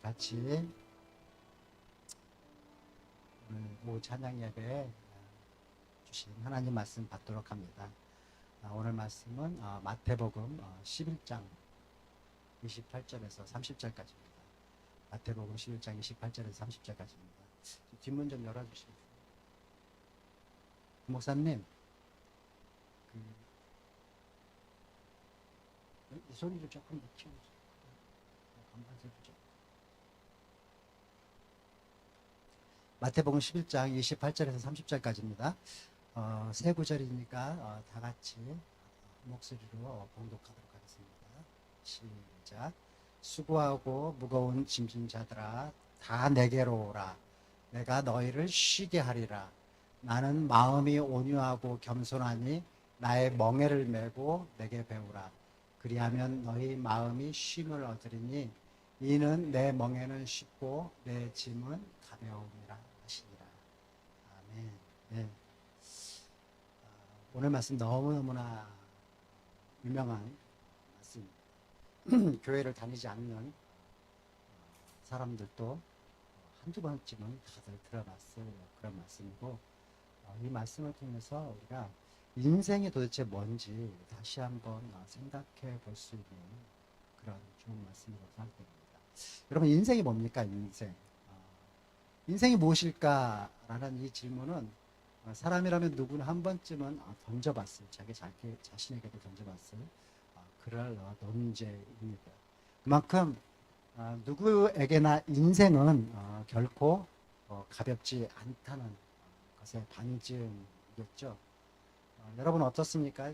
같이 오늘 오후 찬양 예배에 주신 하나님 말씀 받도록 합니다. 오늘 말씀은 마태복음 11장 28절에서 30절까지입니다. 마태복음 11장 28절에서 30절까지입니다. 뒷문 좀 열어주시면. 목사님, 이 소리를 조금 더 키워주세요. 마태복음 11장 28절에서 30절까지입니다. 세 구절이니까 다 같이 목소리로 봉독하도록 하겠습니다. 시작. 수고하고 무거운 짐진 자들아 다 내게로 오라. 내가 너희를 쉬게 하리라. 나는 마음이 온유하고 겸손하니 나의 멍에를 메고 내게 배우라. 그리하면 너희 마음이 쉼을 얻으리니 이는 내 멍에는 쉽고 내 짐은 가벼움이라 하시니라. 아멘. 네. 오늘 말씀 너무너무나 유명한 말씀. 교회를 다니지 않는 사람들도 한두 번쯤은 다들 들어봤을 그런 말씀이고, 이 말씀을 통해서 우리가 인생이 도대체 뭔지 다시 한번 생각해 볼 수 있는 그런 좋은 말씀이라고 생각됩니다. 여러분, 인생이 뭡니까? 인생이 무엇일까라는 이 질문은 사람이라면 누구나 한 번쯤은 던져봤을, 자기 자신에게도 던져봤을 그럴 논제입니다. 그만큼 누구에게나 인생은 결코 가볍지 않다는 것의 반증이겠죠. 여러분 어떻습니까?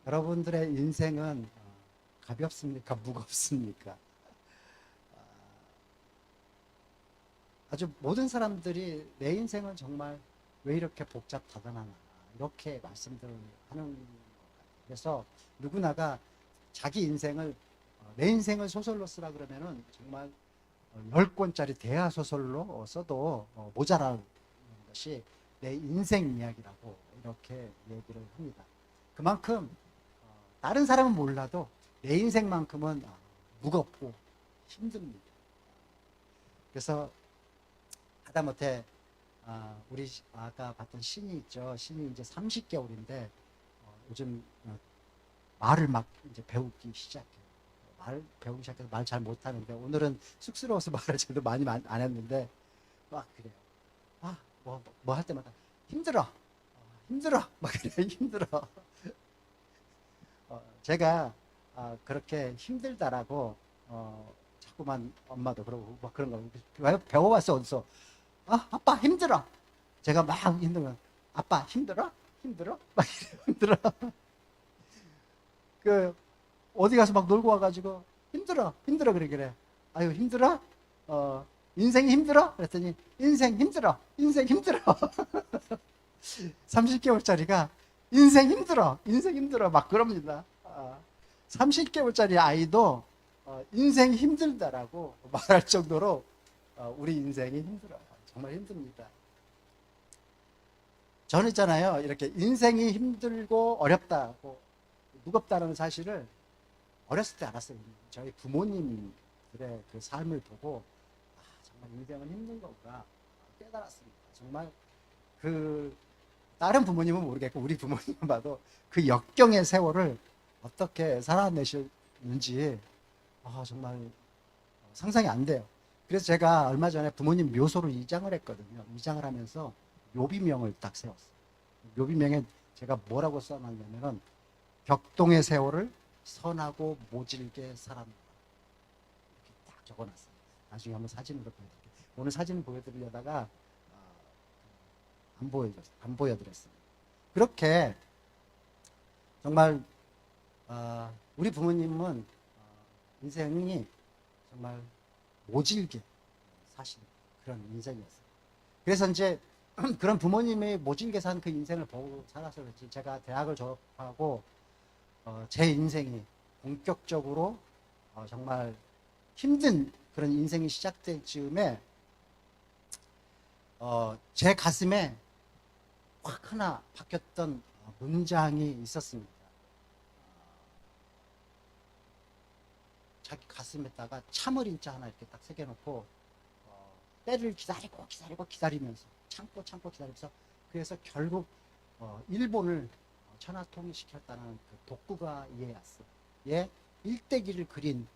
여러분들의 인생은 가볍습니까? 무겁습니까? 아주 모든 사람들이 내 인생은 정말 왜 이렇게 복잡하다나 이렇게 말씀들을 하는 것 같아요. 그래서 누구나가 자기 인생을 내 인생을 소설로 쓰라 그러면은 정말 10권짜리 대하소설로 써도 모자라는 것이 내 인생 이야기라고 이렇게 얘기를 합니다. 그만큼 다른 사람은 몰라도 내 인생만큼은 무겁고 힘듭니다. 그래서 하다못해 우리 아까 봤던 신이 있죠. 신이 이제 30개월인데 요즘 말을 막 이제 배우기 시작해요. 말 배우기 시작해서 말 잘 못하는데 오늘은 쑥스러워서 말을 저도 많이 안 했는데 막 그래요. 뭐 할 때마다 힘들어 막 그래요. 힘들어. 제가 그렇게 힘들다라고 자꾸만 엄마도 그러고 막 그런 거 배워왔어. 어디서 아빠 힘들어. 제가 막 힘들면 아빠 힘들어 막 이래요. 힘들어. 어디 가서 막 놀고 와가지고 힘들어 그래. 아유 힘들어? 인생이 힘들어? 그랬더니 인생 힘들어 30개월짜리가 인생 힘들어 막 그럽니다. 30개월짜리 아이도 인생 힘들다라고 말할 정도로 우리 인생이 힘들어요. 정말 힘듭니다. 저는 있잖아요, 이렇게 인생이 힘들고 어렵다고 무겁다는 사실을 어렸을 때 알았어요. 저희 부모님들의 그 삶을 보고 정말 인생은 힘든 거구나 깨달았습니다. 정말 다른 부모님은 모르겠고 우리 부모님만 봐도 그 역경의 세월을 어떻게 살아내셨는지 정말 상상이 안 돼요. 그래서 제가 얼마 전에 부모님 묘소로 이장을 했거든요. 이장을 하면서 묘비명을 딱 세웠어요. 묘비명에 제가 뭐라고 써놨냐면은 격동의 세월을 선하고 모질게 살았다. 이렇게 딱 적어놨어요. 나중에 한번 사진으로 보여드릴게요. 오늘 사진을 보여드리려다가 안 보여드렸어요. 그렇게 정말 우리 부모님은 인생이 정말 모질게 사신 그런 인생이었어요. 그래서 이제 그런 부모님이 모질게 산 그 인생을 보고 살아서 그렇지, 제가 대학을 졸업하고 제 인생이 본격적으로 정말 힘든 그런 인생이 시작될 즈음에 제 가슴에 확 하나 바뀌었던 문장이 있었습니다. 자기 가슴에다가 참을 인자 하나 이렇게 딱 새겨놓고 때를 기다리면서 참고 기다리면서 그래서 결국 일본을 천하통일시켰다는 그 도쿠가 이에야스의 일대기를 그린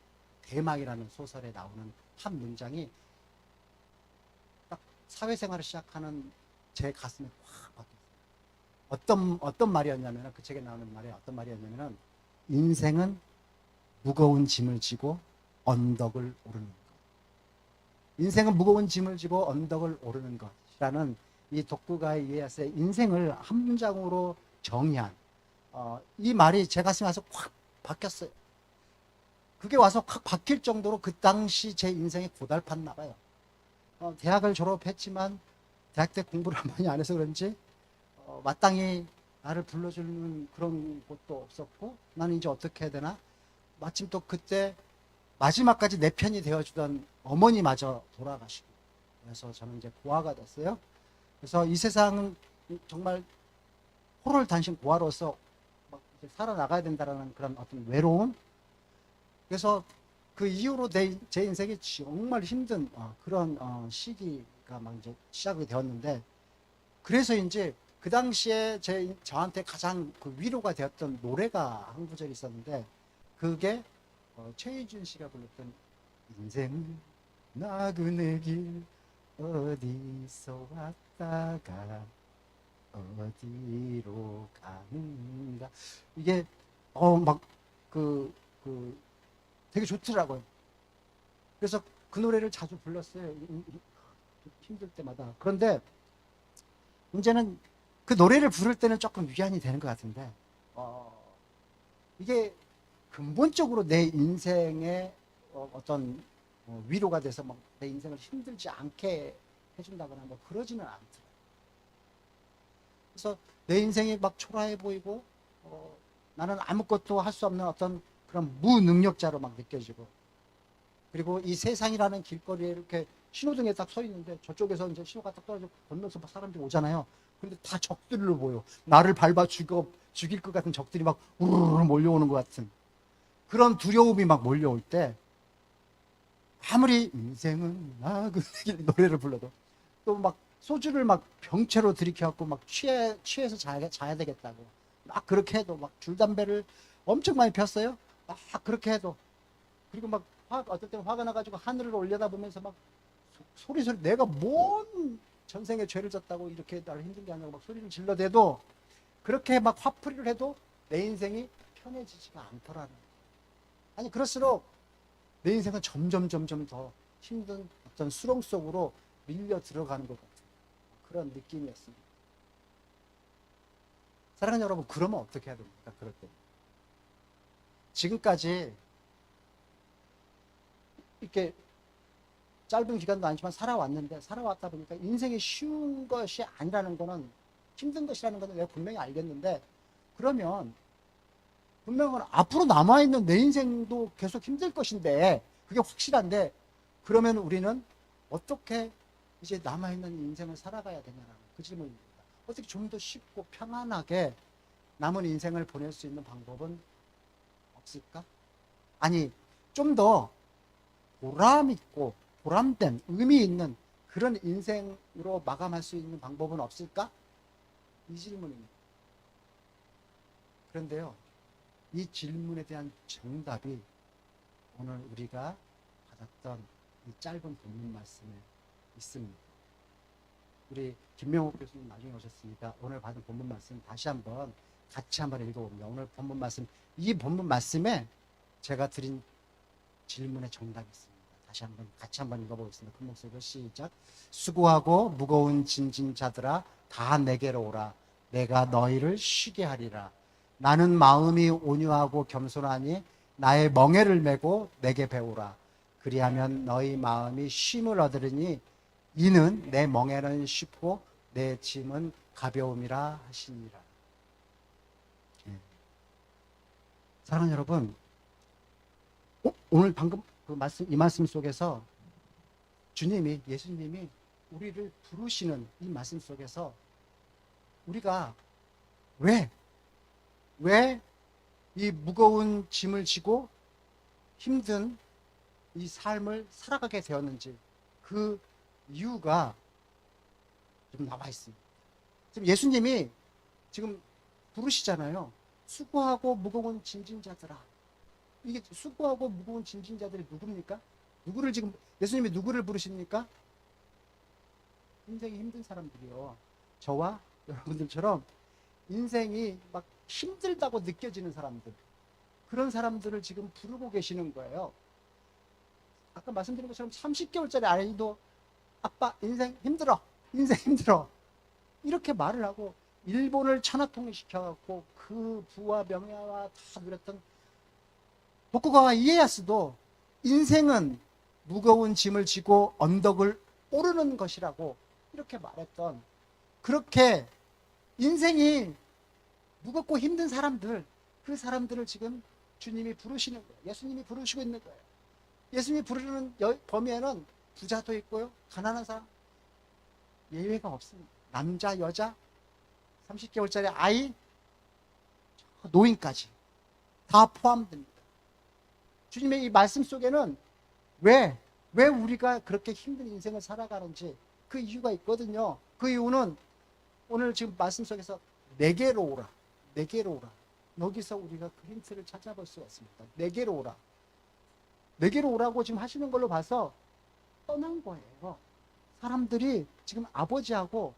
대망이라는 소설에 나오는 한 문장이 딱 사회생활을 시작하는 제 가슴에 확 박혔어요. 어떤 말이었냐면, 그 책에 나오는 말이 어떤 말이었냐면은, 인생은 무거운 짐을 지고 언덕을 오르는 것. 인생은 무거운 짐을 지고 언덕을 오르는 것이라는 이 도쿠가 이에야스의 인생을 한 문장으로 정의한 이 말이 제 가슴에 와서 확 박혔어요. 그게 와서 확 박힐 정도로 그 당시 제 인생이 고달팠나 봐요. 대학을 졸업했지만 대학 때 공부를 많이 안 해서 그런지 마땅히 나를 불러주는 그런 곳도 없었고, 나는 이제 어떻게 해야 되나. 마침 또 그때 마지막까지 내 편이 되어주던 어머니마저 돌아가시고, 그래서 저는 이제 고아가 됐어요. 그래서 이 세상은 정말 호를 단신 고아로서 막 이제 살아나가야 된다는 그런 어떤 외로움. 그래서 그 이후로 제 인생이 정말 힘든 그런 시기가 막 이제 시작이 되었는데, 그래서 이제 그 당시에 저한테 가장 그 위로가 되었던 노래가 한 구절이 있었는데, 그게 최희준 씨가 불렀던 인생은 나그네 길 어디서 왔다가 어디로 가는가. 이게 막 되게 좋더라고요. 그래서 그 노래를 자주 불렀어요. 힘들 때마다. 그런데 문제는 그 노래를 부를 때는 조금 위안이 되는 것 같은데, 이게 근본적으로 내 인생에 어떤 위로가 돼서 막 내 인생을 힘들지 않게 해준다거나 뭐 그러지는 않더라고요. 그래서 내 인생이 막 초라해 보이고 나는 아무것도 할 수 없는 어떤 그런 무능력자로 막 느껴지고, 그리고 이 세상이라는 길거리에 이렇게 신호등에 딱 서 있는데 저쪽에서 이제 신호가 딱 떨어지고 건너서 막 사람들이 오잖아요. 근데 다 적들로 보여. 나를 밟아 죽일 것 같은 적들이 막 우르르 몰려오는 것 같은 그런 두려움이 막 몰려올 때, 아무리 인생은 나그네 노래를 불러도 또 막 소주를 막 병채로 들이켜갖고 막 취해서 자야 되겠다고 막 그렇게 해도, 막 줄담배를 엄청 많이 폈어요. 막 그렇게 해도, 그리고 막 어떨 때는 화가 나가지고 하늘을 올려다보면서 막 소리 내가 뭔 전생에 죄를 졌다고 이렇게 나를 힘들게 하냐고 막 소리를 질러대도, 그렇게 막 화풀이를 해도 내 인생이 편해지지가 않더라는. 아니, 그럴수록 내 인생은 점점 더 힘든 어떤 수렁 속으로 밀려 들어가는 것 같은 그런 느낌이었습니다. 사랑하는 여러분, 그러면 어떻게 해야 됩니까? 그럴 때 지금까지 이렇게 짧은 기간도 아니지만 살아왔다 보니까 인생이 쉬운 것이 아니라는 거는, 힘든 것이라는 거는 내가 분명히 알겠는데, 그러면 분명은 앞으로 남아있는 내 인생도 계속 힘들 것인데, 그게 확실한데, 그러면 우리는 어떻게 이제 남아있는 인생을 살아가야 되냐라는 그 질문입니다. 어떻게 좀 더 쉽고 편안하게 남은 인생을 보낼 수 있는 방법은 없을까? 아니, 좀 더 보람 있고 보람된 의미 있는 그런 인생으로 마감할 수 있는 방법은 없을까? 이 질문입니다. 그런데요, 이 질문에 대한 정답이 오늘 우리가 받았던 이 짧은 본문 말씀에 있습니다. 우리 김명옥 교수님 나중에 오셨으니까 오늘 받은 본문 말씀 다시 한번 같이 한번 읽어봅니다. 오늘 본문 말씀, 이 본문 말씀에 제가 드린 질문의 정답이 있습니다. 다시 한번 같이 한번 읽어보겠습니다. 큰 목소리로 시작. 수고하고 무거운 짐진 자들아 다 내게로 오라. 내가 너희를 쉬게 하리라. 나는 마음이 온유하고 겸손하니 나의 멍에를 메고 내게 배우라. 그리하면 너희 마음이 쉼을 얻으리니 이는 내 멍에는 쉽고 내 짐은 가벼움이라 하시니라. 사랑하는 여러분, 오늘 방금 이 말씀 속에서 예수님이 우리를 부르시는 이 말씀 속에서 우리가 왜 이 무거운 짐을 지고 힘든 이 삶을 살아가게 되었는지 그 이유가 좀 나와 있습니다. 지금 예수님이 지금 부르시잖아요. 수고하고 무거운 짐진 자들아. 이게 수고하고 무거운 짐진 자들이 누굽니까? 누구를 지금 예수님이 누구를 부르십니까? 인생이 힘든 사람들이요. 저와 여러분들처럼 인생이 막 힘들다고 느껴지는 사람들, 그런 사람들을 지금 부르고 계시는 거예요. 아까 말씀드린 것처럼 30개월짜리 아이도 아빠 인생 힘들어, 인생 힘들어 이렇게 말을 하고 일본을 천하통일시켜갖고 그 부와 명예와 다 누렸던 도쿠가와 이에야스도 인생은 무거운 짐을 지고 언덕을 오르는 것이라고 이렇게 말했던, 그렇게 인생이 무겁고 힘든 사람들, 그 사람들을 지금 주님이 부르시는 거예요. 예수님이 부르시고 있는 거예요. 예수님이 부르는 범위에는 부자도 있고요, 가난한 사람 예외가 없습니다. 남자, 여자, 30개월짜리 아이, 노인까지 다 포함됩니다. 주님의 이 말씀 속에는 왜 우리가 그렇게 힘든 인생을 살아가는지 그 이유가 있거든요. 그 이유는 오늘 지금 말씀 속에서 내게로 오라, 내게로 오라. 여기서 우리가 그 힌트를 찾아볼 수가 있습니다. 내게로 오라. 내게로 오라고 지금 하시는 걸로 봐서 떠난 거예요. 사람들이 지금 아버지하고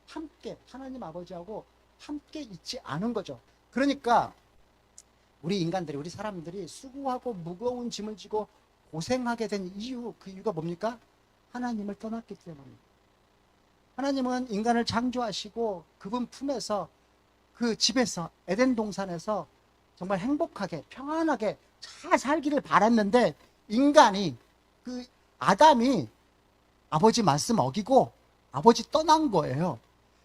함께, 하나님 아버지하고 함께 있지 않은 거죠. 그러니까 우리 인간들이, 우리 사람들이 수고하고 무거운 짐을 지고 고생하게 된 이유, 그 이유가 뭡니까? 하나님을 떠났기 때문입니다. 하나님은 인간을 창조하시고 그분 품에서, 그 집에서, 에덴 동산에서 정말 행복하게 평안하게 잘 살기를 바랐는데, 인간이, 그 아담이 아버지 말씀 어기고 아버지 떠난 거예요.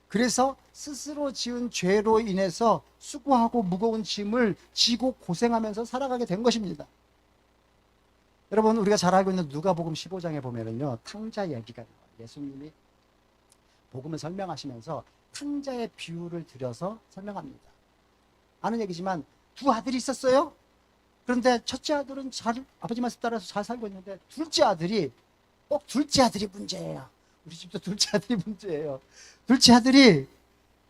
그래서 스스로 지은 죄로 인해서 수고하고 무거운 짐을 지고 고생하면서 살아가게 된 것입니다. 여러분, 우리가 잘 알고 있는 누가복음 15장에 보면은요, 탕자 얘기가 나와요. 예수님이 복음을 설명하시면서 탕자의 비유를 들여서 설명합니다. 아는 얘기지만 두 아들이 있었어요. 그런데 첫째 아들은 아버지 말씀 따라서 잘 살고 있는데, 둘째 아들이, 꼭 둘째 아들이 문제예요. 우리 집도 둘째 아들이 문제예요. 둘째 아들이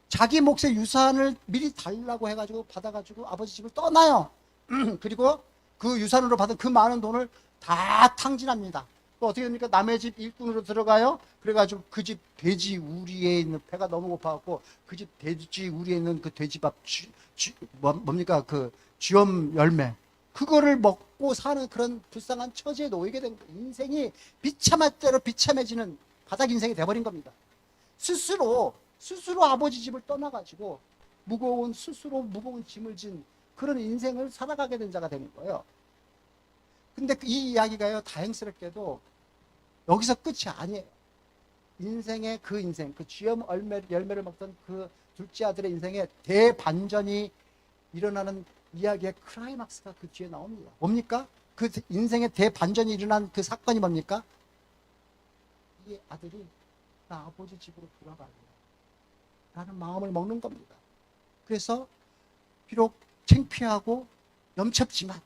자기 몫의 유산을 미리 달라고 해가지고 받아가지고 아버지 집을 떠나요. 그리고 그 유산으로 받은 그 많은 돈을 다 탕진합니다. 또 어떻게 됩니까? 남의 집 일꾼으로 들어가요. 그래가지고 그 집 돼지 우리에 있는, 배가 너무 고파갖고 그 집 돼지 우리에 있는 그 돼지밥 뭡니까? 그 쥐엄 열매, 그거를 먹고 사는 그런 불쌍한 처지에 놓이게 된 거예요. 인생이 비참할 대로 비참해지는 바닥 인생이 돼버린 겁니다. 스스로 아버지 집을 떠나가지고 스스로 무거운 짐을 진 그런 인생을 살아가게 된 자가 되는 거예요. 근데 이 이야기가요, 다행스럽게도 여기서 끝이 아니에요. 인생의 그 인생, 그 쥐엄 열매를 먹던 그 둘째 아들의 인생에 대반전이 일어나는 이야기의 클라이막스가 그 뒤에 나옵니다. 뭡니까? 그 인생의 대반전이 일어난 그 사건이 뭡니까? 이 아들이 나 아버지 집으로 돌아갈래 라는 마음을 먹는 겁니다. 그래서 비록 창피하고 염첩지만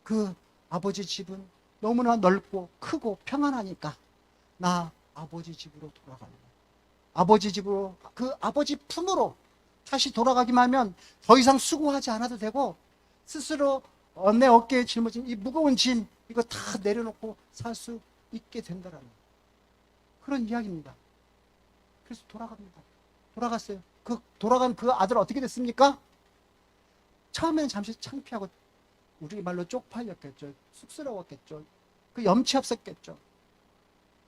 그 아버지 집은 너무나 넓고 크고 평안하니까 나 아버지 집으로 돌아갈래. 아버지 집으로, 그 아버지 품으로 다시 돌아가기만 하면 더 이상 수고하지 않아도 되고, 스스로 내 어깨에 짊어진 이 무거운 짐, 이거 다 내려놓고 살 수 있게 된다라는 그런 이야기입니다. 그래서 돌아갑니다. 돌아갔어요. 그 돌아간 그 아들 어떻게 됐습니까? 처음에는 잠시 창피하고 우리 말로 쪽팔렸겠죠. 쑥스러웠겠죠. 그 염치 없었겠죠.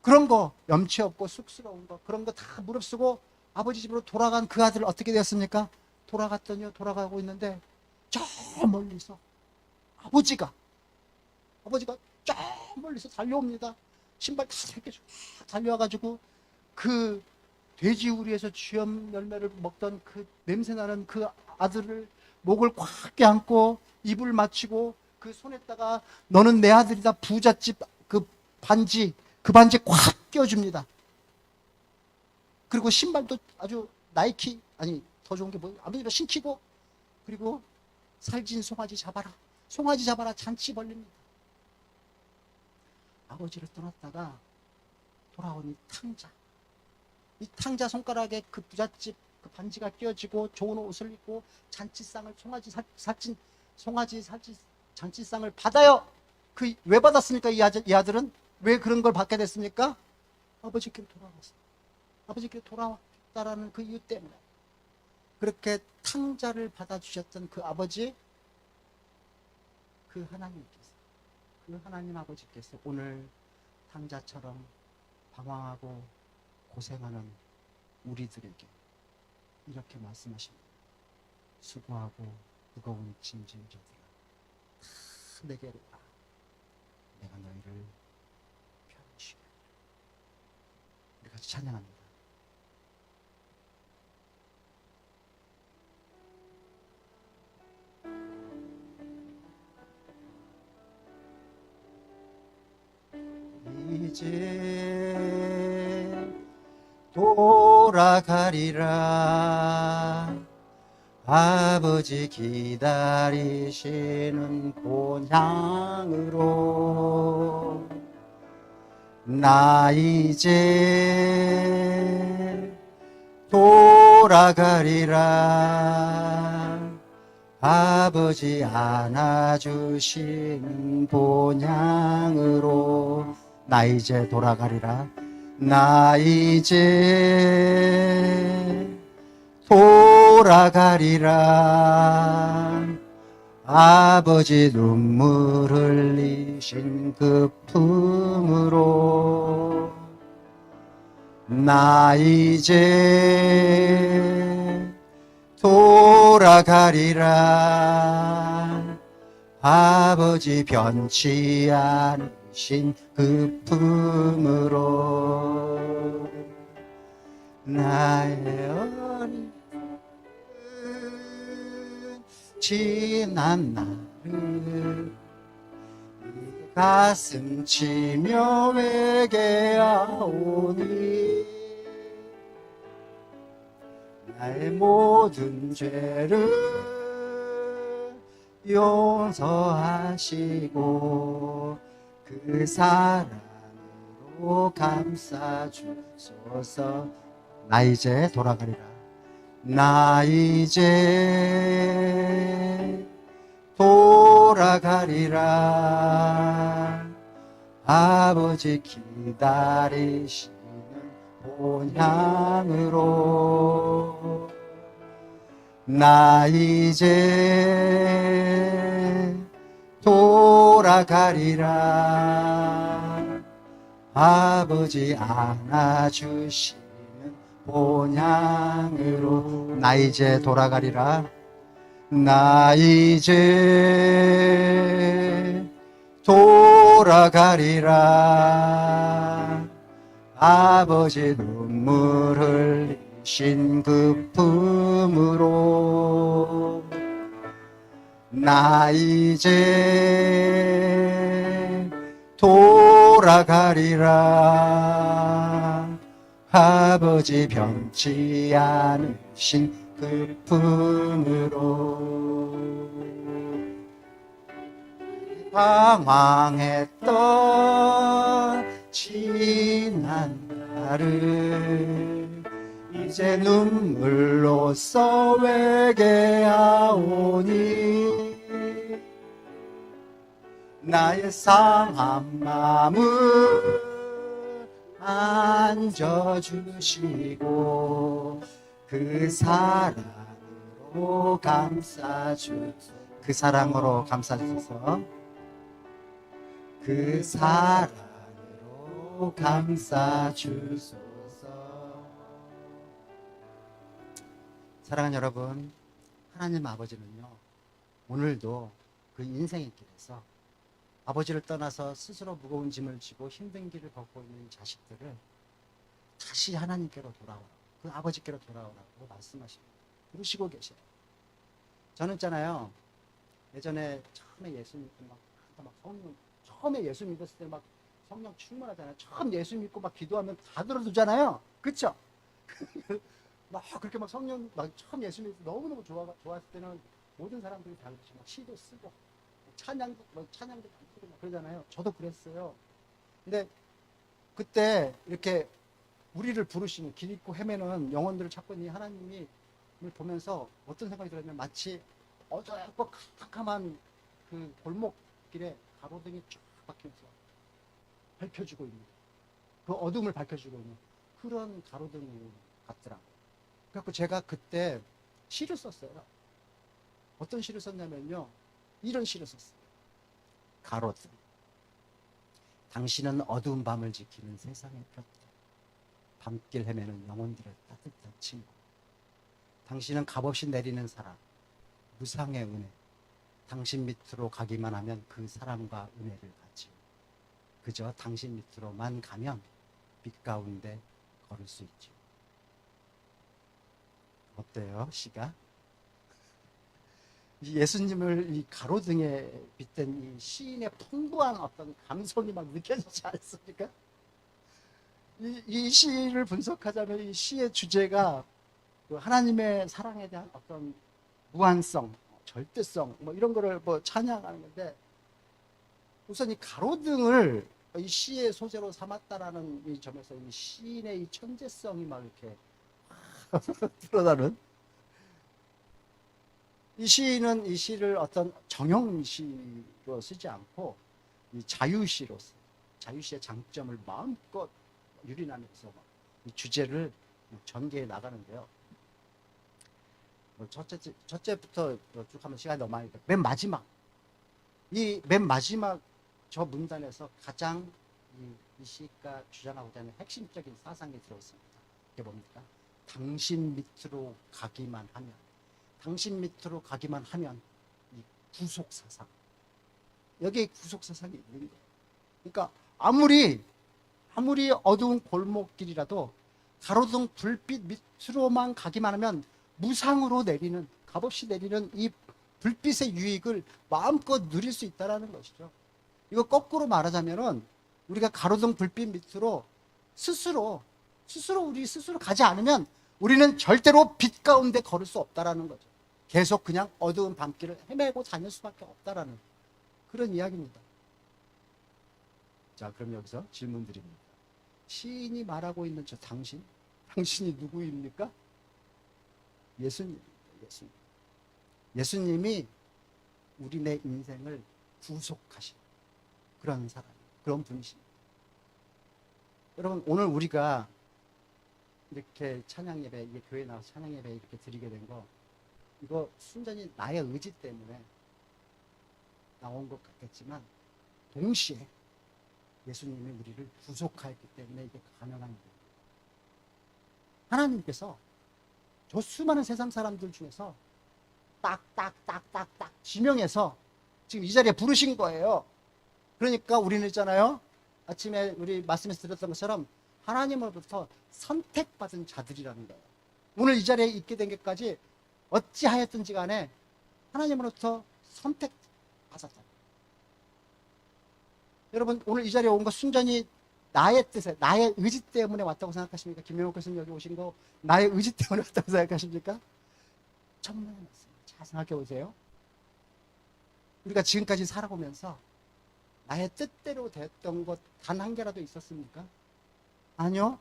그런 거, 염치 없고 쑥스러운 거, 그런 거 다 무릅쓰고 아버지 집으로 돌아간 그 아들 어떻게 됐습니까? 돌아갔더니요, 돌아가고 있는데 저 멀리서 아버지가 저 멀리서 달려옵니다. 신발 다 벗겨주고 달려와가지고 그 돼지 우리에서 쥐엄 열매를 먹던 그 냄새나는 그 아들을 목을 꽉 껴안고 입을 맞추고 그 손에다가 너는 내 아들이다, 부잣집 그 반지 꽉 껴줍니다. 그리고 신발도 아주 나이키, 아니 더 좋은 게 뭐예요? 아버지가 신키고, 그리고 살진 송아지 잡아라, 송아지 잡아라 잔치 벌립니다. 아버지를 떠났다가 돌아온 이 탕자. 이 탕자 손가락에 그 부잣집 그 반지가 끼어지고 좋은 옷을 입고 잔치상을 송아지 잔치상을 받아요. 그 왜 받았습니까? 이 아들은 왜 그런 걸 받게 됐습니까? 아버지께로 돌아왔어. 아버지께로 돌아왔다라는 그 이유 때문에. 그렇게 탕자를 받아주셨던 그 아버지, 그 하나님 아버지께서 오늘 탕자처럼 방황하고 고생하는 우리들에게 이렇게 말씀하십니다. 수고하고 무거운 짐진 자들아, 다 내게로 와. 내가 너희를 편히 하리라. 우리 같이 찬양합니다. 이제 돌아가리라. 아버지 기다리시는 본향으로 나 이제 돌아가리라. 아버지 안아주시는 본향으로 나 이제 돌아가리라. 나 이제 돌아가리라. 아버지 눈물 흘리신 그 품으로 나 이제 돌아가리라. 아버지 변치 않으신 그 품으로 나의 어린 지난 날을 가슴 치며 회개하오니 나의 모든 죄를 용서하시고 그 사랑으로 감싸주소서. 나 이제 돌아가리라. 나 이제 돌아가리라. 아버지 기다리시는 본향으로 나 이제 돌아가리라. 아버지 안아주시는 본향으로 나 이제 돌아가리라. 나 이제 돌아가리라. 아버지 눈물 흘리신 그 품으로 나 이제 돌아가리라. 아버지 변치 않으신 그 품으로 방황했던 지난 날을 이제 눈물로써 회개하오니 나의 상한 마음을 안져주시고 그 사랑으로 감싸주소서. 그 사랑으로 감싸주소서. 그 사랑으로 감싸주소서. 사랑하는 여러분, 하나님 아버지는요 오늘도 그 인생의 길에서 아버지를 떠나서 스스로 무거운 짐을 지고 힘든 길을 걷고 있는 자식들을 다시 하나님께로 돌아오라고, 그 아버지께로 돌아오라고 말씀하십니다. 부르시고 계세요. 저는 있잖아요, 예전에 처음에 예수 믿고 처음에 예수 믿었을 때 막 성령 충만하잖아요. 처음 예수 믿고 막 기도하면 다 들어주잖아요. 그쵸? 막 그렇게 막 성령 막 처음 예수 믿고 너무너무 좋았을 때는 모든 사람들이 다 그렇지. 막 시도 쓰고 찬양도 막 그러잖아요. 저도 그랬어요. 근데 그때 이렇게 우리를 부르시는 길 잃고 헤매는 영혼들을 찾고 있는 하나님이 보면서 어떤 생각이 들었냐면 마치 어둡고 캄캄한 그 골목길에 가로등이 쫙 박히면서 밝혀주고 있는, 그 어둠을 밝혀주고 있는 그런 가로등 같더라고요. 그래서 제가 그때 시를 썼어요. 어떤 시를 썼냐면요, 이런 시를 썼어요. 가로등. 당신은 어두운 밤을 지키는 세상의 곁에, 밤길 헤매는 영혼들의 따뜻한 친구. 당신은 값없이 내리는 사랑, 무상의 은혜. 당신 밑으로 가기만 하면 그 사랑과 은혜를 받지. 그저 당신 밑으로만 가면 빛 가운데 걸을 수 있죠. 어때요, 시가? 예수님을 이 가로등에 빗댄 이 시인의 풍부한 어떤 감성이 막 느껴지지 않습니까? 이 시를 분석하자면 이 시의 주제가 그 하나님의 사랑에 대한 어떤 무한성, 절대성, 뭐 이런 거를 뭐 찬양하는 건데, 우선 이 가로등을 이 시의 소재로 삼았다라는 이 점에서 이 시인의 이 천재성이 막 이렇게 드러나는, 이 시인은 이 시를 어떤 정형시로 쓰지 않고 이 자유시로서 자유시의 장점을 마음껏 유린하면서 이 주제를 전개해 나가는데요. 첫째부터 쭉 하면 시간이 너무 많이 맨 마지막 저 문단에서 가장 이 시가 주장하고자 하는 핵심적인 사상이 들어있습니다. 이게 뭡니까? 당신 밑으로 가기만 하면, 당신 밑으로 가기만 하면 이 구속사상, 여기에 구속사상이 있는 거예요. 그러니까 아무리 어두운 골목길이라도 가로등 불빛 밑으로만 가기만 하면 무상으로 내리는, 값없이 내리는 이 불빛의 유익을 마음껏 누릴 수 있다는 것이죠. 이거 거꾸로 말하자면은 우리가 가로등 불빛 밑으로 스스로 가지 않으면 우리는 절대로 빛 가운데 걸을 수 없다는 거죠. 계속 그냥 어두운 밤길을 헤매고 다닐 수밖에 없다라는 그런 이야기입니다. 자, 그럼 여기서 질문 드립니다. 시인이 말하고 있는 저 당신이 누구입니까? 예수님입니다. 예수님이 우리네 인생을 구속하신 그런 사람, 그런 분이십니다. 여러분, 오늘 우리가 이렇게 찬양 예배, 교회 나와서 찬양 예배 이렇게 드리게 된 거, 이거 순전히 나의 의지 때문에 나온 것 같겠지만, 동시에 예수님이 우리를 구속하였기 때문에 이게 가능한 거예요. 하나님께서 저 수많은 세상 사람들 중에서 딱딱딱딱딱 지명해서 지금 이 자리에 부르신 거예요. 그러니까 우리는 있잖아요, 아침에 우리 말씀에서 들었던 것처럼 하나님으로부터 선택받은 자들이라는 거예요. 오늘 이 자리에 있게 된 것까지 어찌하였든지 간에 하나님으로부터 선택받았다. 여러분, 오늘 이 자리에 온 거 순전히 나의 뜻에, 나의 의지 때문에 왔다고 생각하십니까? 김영욱 교수님 여기 오신 거 나의 의지 때문에 왔다고 생각하십니까? 정말 맞습니다. 잘 생각해 보세요. 우리가 지금까지 살아오면서 나의 뜻대로 됐던 것 단 한 개라도 있었습니까? 아니요.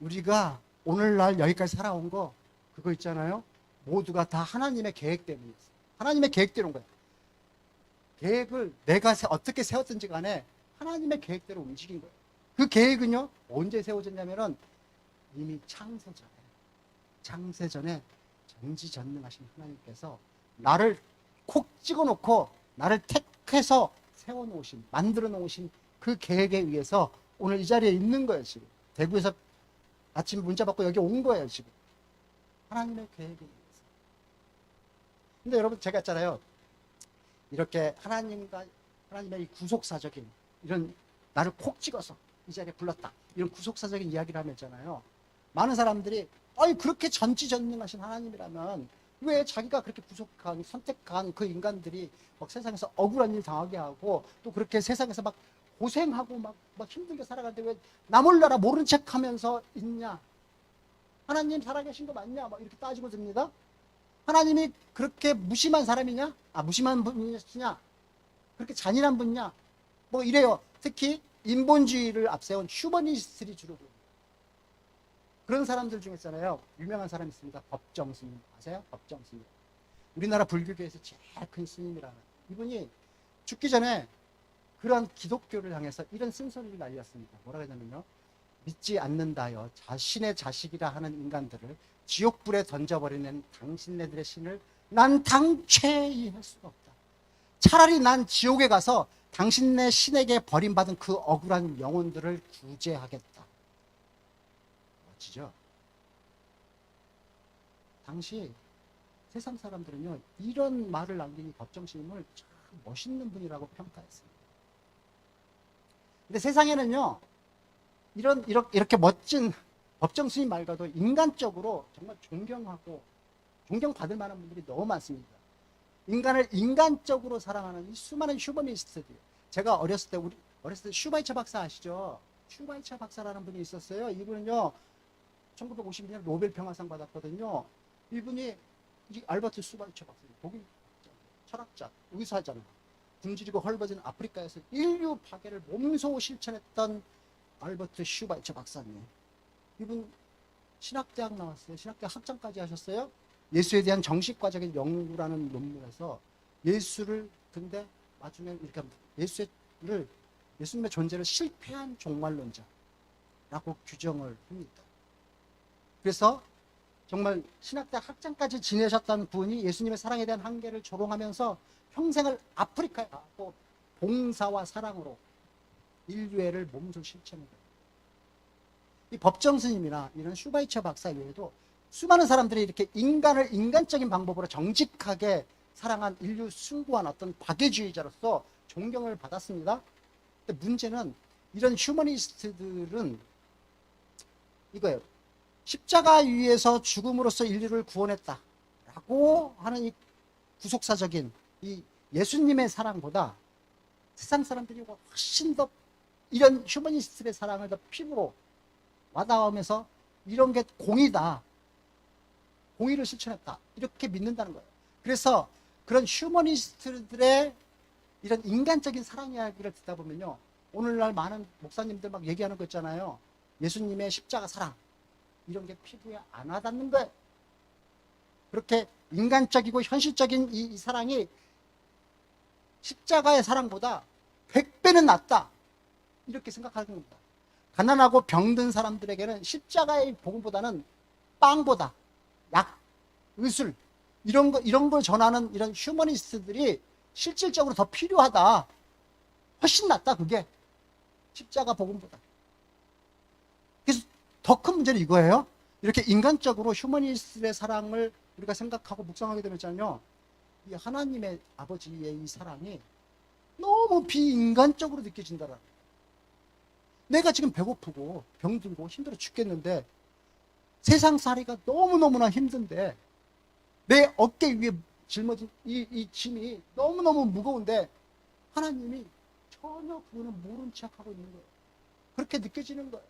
우리가 오늘날 여기까지 살아온 거, 그거 있잖아요, 모두가 다 하나님의 계획 때문이었어요. 하나님의 계획대로 온 거예요. 계획을 내가 어떻게 세웠든지 간에 하나님의 계획대로 움직인 거예요. 그 계획은요, 언제 세워졌냐면은 이미 창세전에 전지전능하신 하나님께서 나를 콕 찍어놓고 나를 택해서 세워놓으신, 만들어 놓으신 그 계획에 의해서 오늘 이 자리에 있는 거예요. 지금 대구에서 아침 문자 받고 여기 온 거예요. 지금 하나님의 계획에 의해서. 근데 여러분, 제가 했잖아요, 이렇게 하나님의 이 구속사적인, 이런 나를 콕 찍어서 이 자리에 불렀다, 이런 구속사적인 이야기를 하면 있잖아요, 많은 사람들이 아니, 그렇게 전지전능하신 하나님이라면 왜 자기가 그렇게 구속한, 선택한 그 인간들이 막 세상에서 억울한 일 당하게 하고 또 그렇게 세상에서 막 고생하고 막 힘들게 살아가는데 왜 나 몰라라 모른 척 하면서 있냐? 하나님 살아계신 거 맞냐? 막 이렇게 따지고 듭니다. 하나님이 그렇게 무심한 사람이냐? 무심한 분이냐? 그렇게 잔인한 분이냐? 뭐 이래요. 특히 인본주의를 앞세운 휴머니스트들이 주로 그런 사람들 중에 있잖아요. 유명한 사람이 있습니다. 법정 스님 아세요? 법정 스님. 우리나라 불교계에서 제일 큰 스님이라는 이분이 죽기 전에 그런 기독교를 향해서 이런 쓴소리를 날렸습니다. 뭐라고 했냐면요. 믿지 않는다여 자신의 자식이라 하는 인간들을 지옥불에 던져버리는 당신네들의 신을 난 당최 이해할 수가 없다. 차라리 난 지옥에 가서 당신네 신에게 버림받은 그 억울한 영혼들을 구제하겠다. 멋지죠? 당시 세상 사람들은요, 이런 말을 남긴 이 법정스님을 참 멋있는 분이라고 평가했습니다. 근데 세상에는요, 이렇게 멋진 법정스님 말고도 인간적으로 정말 존경하고 존경받을 만한 분들이 너무 많습니다. 인간을 인간적으로 사랑하는 이 수많은 휴머니스트들. 제가 어렸을 때 슈바이처 박사 아시죠? 슈바이처 박사라는 분이 있었어요. 이분은요, 1950년 노벨 평화상 받았거든요. 이분이 이 알버트 슈바이처 박사, 독일 철학자, 의사잖아요. 굶주리고 헐벗은 아프리카에서 인류 파괴를 몸소 실천했던 알버트 슈바이처 박사님. 이분 신학대학 나왔어요. 신학대학 학장까지 하셨어요. 예수에 대한 정식과적인 연구라는 논문에서 예수를 근데 나중에 이렇게 예수님의 존재를 실패한 종말론자라고 규정을 합니다. 그래서 정말 신학대학 학장까지 지내셨던 분이 예수님의 사랑에 대한 한계를 조롱하면서 평생을 아프리카에 가고 봉사와 사랑으로 인류애를 몸소 실천한 거예요. 이 법정스님이나 이런 슈바이처 박사 외에도 수많은 사람들이 이렇게 인간을 인간적인 방법으로 정직하게 사랑한 인류 숭고한 어떤 박애주의자로서 존경을 받았습니다. 근데 문제는 이런 휴머니스트들은 이거예요. 십자가 위에서 죽음으로써 인류를 구원했다라고 하는 이 구속사적인 이 예수님의 사랑보다 세상 사람들이 훨씬 더 이런 휴머니스트의 사랑을 더 피부로 와닿으면서 이런 게 공의다. 공의를 실천했다. 이렇게 믿는다는 거예요. 그래서 그런 휴머니스트들의 이런 인간적인 사랑 이야기를 듣다 보면요. 오늘날 많은 목사님들 막 얘기하는 거 있잖아요. 예수님의 십자가 사랑. 이런 게 피부에 안 와닿는 거예요. 그렇게 인간적이고 현실적인 이 사랑이 십자가의 사랑보다 100배는 낫다. 이렇게 생각하는 겁니다. 가난하고 병든 사람들에게는 십자가의 복음보다는 빵보다 약, 의술 이런 걸 전하는 이런 휴머니스트들이 실질적으로 더 필요하다. 훨씬 낫다 그게 십자가 복음보다. 그래서 더 큰 문제는 이거예요. 이렇게 인간적으로 휴머니스트의 사랑을 우리가 생각하고 묵상하게 되면요, 이 하나님의 아버지의 이 사랑이 너무 비인간적으로 느껴진다라는 거예요. 내가 지금 배고프고 병들고 힘들어 죽겠는데 세상살이가 너무너무나 힘든데 내 어깨 위에 짊어진 이 짐이 너무너무 무거운데 하나님이 전혀 그거는 모른 척하고 있는 거예요. 그렇게 느껴지는 거예요.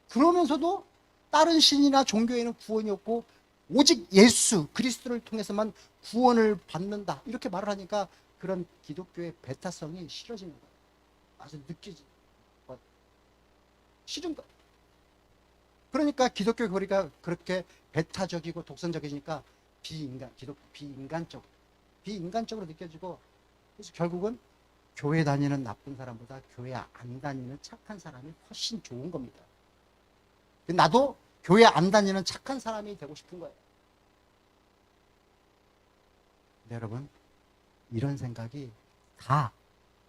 그러면서도 다른 신이나 종교에는 구원이 없고 오직 예수 그리스도를 통해서만 구원을 받는다 이렇게 말을 하니까 그런 기독교의 배타성이 싫어지는 거예요. 아주 느껴지는 거예요. 싫은 거예요. 그러니까 기독교 교리가 그렇게 배타적이고 독선적이니까 비인간적으로 느껴지고, 그래서 결국은 교회 다니는 나쁜 사람보다 교회 안 다니는 착한 사람이 훨씬 좋은 겁니다. 나도 교회 안 다니는 착한 사람이 되고 싶은 거예요. 근데 여러분, 이런 생각이 다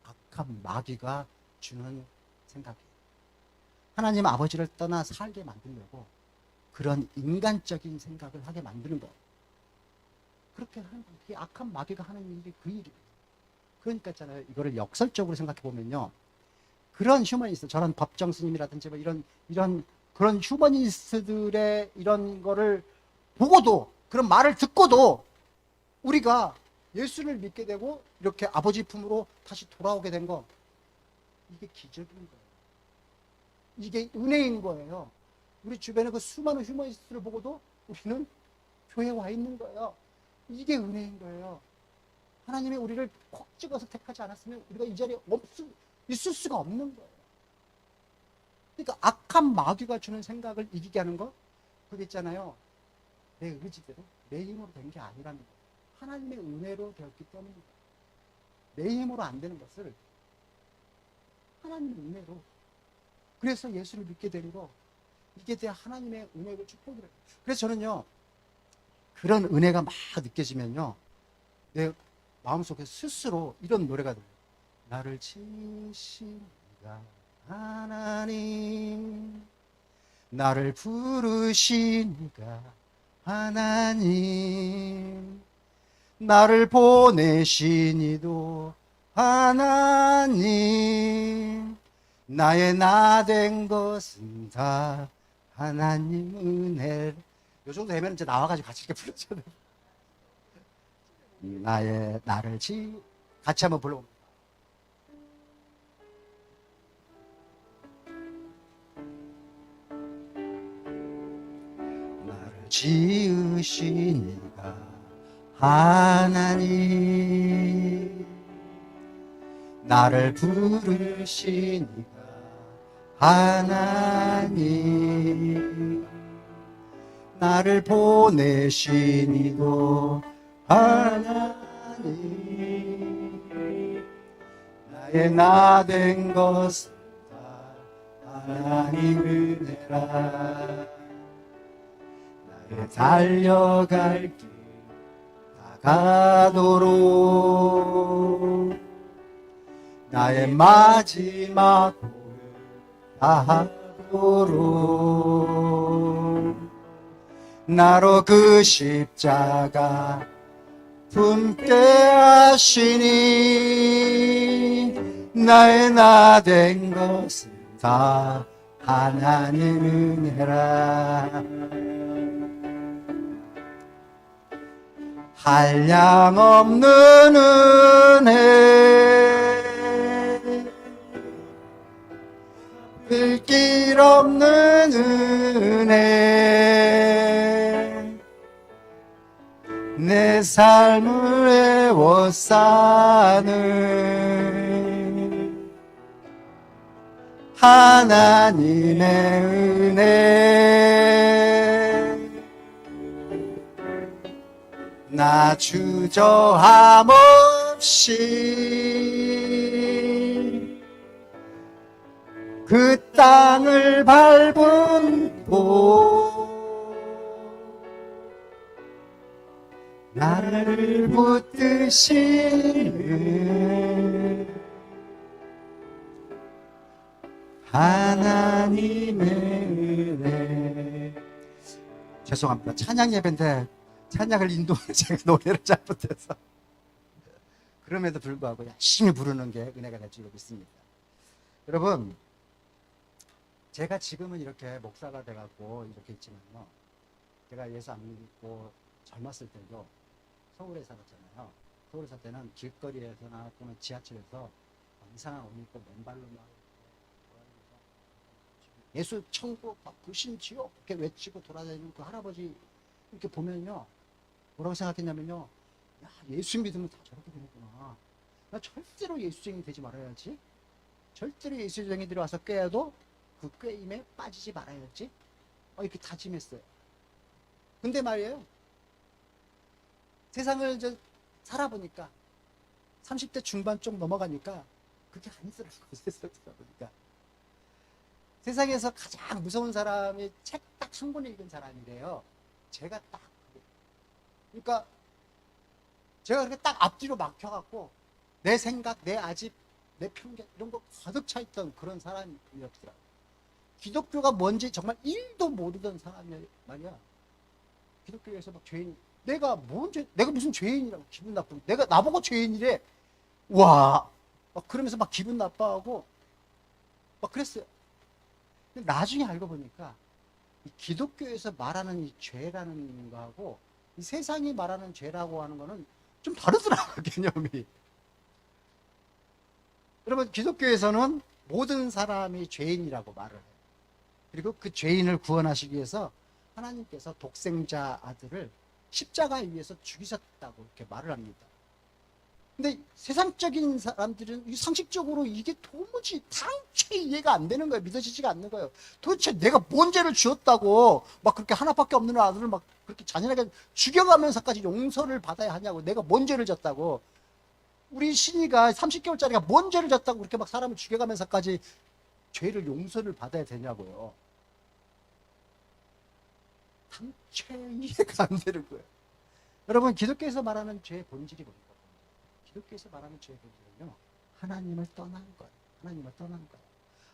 악한 마귀가 주는 생각이에요. 하나님 아버지를 떠나 살게 만들려고 그런 인간적인 생각을 하게 만드는 거예요. 그렇게 하는 거예요. 이 악한 마귀가 하는 일이 그 일이에요. 그러니까 있잖아요. 이거를 역설적으로 생각해 보면요. 그런 휴머니스트, 저런 법정 스님이라든지 뭐 이런 그런 휴머니스트들의 이런 거를 보고도, 그런 말을 듣고도 우리가 예수를 믿게 되고 이렇게 아버지 품으로 다시 돌아오게 된 거, 이게 기적인 거예요. 이게 은혜인 거예요. 우리 주변에 그 수많은 휴머니스트를 보고도 우리는 교회에 와 있는 거예요. 이게 은혜인 거예요. 하나님이 우리를 콕 찍어서 택하지 않았으면 우리가 이 자리에 있을 수가 없는 거예요. 그러니까 악한 마귀가 주는 생각을 이기게 하는 거, 그게 있잖아요. 내 의지대로, 내 힘으로 된 게 아니라는 거예요. 하나님의 은혜로 되었기 때문입니다. 내 힘으로 안 되는 것을 하나님의 은혜로. 그래서 예수를 믿게 되고, 이게 대 하나님의 은혜를 축복이래요. 그래서 저는요, 그런 은혜가 막 느껴지면요, 내 마음속에 스스로 이런 노래가 들려요. 나를 치시니가 하나님, 나를 부르시니가 하나님, 나를 보내시니도 하나님, 나의 나 된 것은 다 하나님 은혜. 요 정도 되면 이제 나와가지고 같이 이렇게 불러줘야 돼요. 같이 한번 불러봅니다. 나를 지으시니가 하나님, 나를 부르시니가 하나님, 나를 보내시니도 하나님, 나의 나 된 것은 다 하나님 은혜라. 나의 달려갈 길 다가도록 나의 마지막 골을 다하도록 나로 그 십자가 품게 하시니 나의 나 된 것은 다 하나님 은혜라. 한량없는 은혜, 길 없는 은혜, 내 삶을 애워싸는 하나님의 은혜. 나 주저함 없이 그 땅을 밟은 곳 나를 붙드시는 하나님의 은혜. 죄송합니다. 찬양 예배인데 찬양을 인도하는 제가 노래를 잘못해서. 그럼에도 불구하고 열심히 부르는 게 은혜가 될 줄 믿습니다. 여러분, 제가 지금은 이렇게 목사가 돼갖고 이렇게 있지만요, 제가 예수 안 믿고 젊었을 때도 서울에 살았잖아요. 서울에 살 때는 길거리에서나 또는 지하철에서 이상한 옷 입고 맨발로 막 예수 천국 불신 지옥 이렇게 외치고 돌아다니는 그 할아버지 이렇게 보면요, 뭐라고 생각했냐면요, 야, 예수 믿으면 다 저렇게 되는구나. 나 절대로 예수쟁이 되지 말아야지. 절대로 예수쟁이들이 와서 꾀어도 그 꾀임에 빠지지 말아야지. 이렇게 다짐했어요. 근데 말이에요, 세상을 이제 살아보니까 30대 중반 좀 넘어가니까 그게 아니더라고요. 세상을 살아보니까. 세상에서 가장 무서운 사람이 책 딱 한 권 읽은 사람이래요. 제가 딱. 그러니까 제가 그렇게 딱 앞뒤로 막혀갖고 내 생각, 내 아집, 내 편견 이런 거 가득 차 있던 그런 사람이었더라고요. 기독교가 뭔지 정말 1도 모르던 사람이 말이야. 기독교에서 막 죄인, 내가 무슨 죄인이라고 기분 나쁘고, 내가 나보고 죄인이래. 와, 막 그러면서 막 기분 나빠하고 막 그랬어요. 근데 나중에 알고 보니까 이 기독교에서 말하는 이 죄라는 거하고 이 세상이 말하는 죄라고 하는 거는 좀 다르더라고요, 개념이. 여러분, 기독교에서는 모든 사람이 죄인이라고 말을 해요. 그리고 그 죄인을 구원하시기 위해서 하나님께서 독생자 아들을 십자가 위에서 죽이셨다고 이렇게 말을 합니다. 근데 세상적인 사람들은 상식적으로 이게 도무지 당최 이해가 안 되는 거예요. 믿어지지가 않는 거예요. 도대체 내가 뭔 죄를 지었다고 막 그렇게 하나밖에 없는 아들을 막 그렇게 잔인하게 죽여가면서까지 용서를 받아야 하냐고. 내가 뭔 죄를 졌다고. 우리 신이가 30개월짜리가 뭔 죄를 졌다고 그렇게 막 사람을 죽여가면서까지 죄를 용서를 받아야 되냐고요. 당최 이해가 안 되는 거예요. 여러분, 기독교에서 말하는 죄의 본질이 뭡니까? 기독교에서 말하는 죄의 본질은요, 하나님을 떠나는 거예요. 하나님을 떠나는 거예요.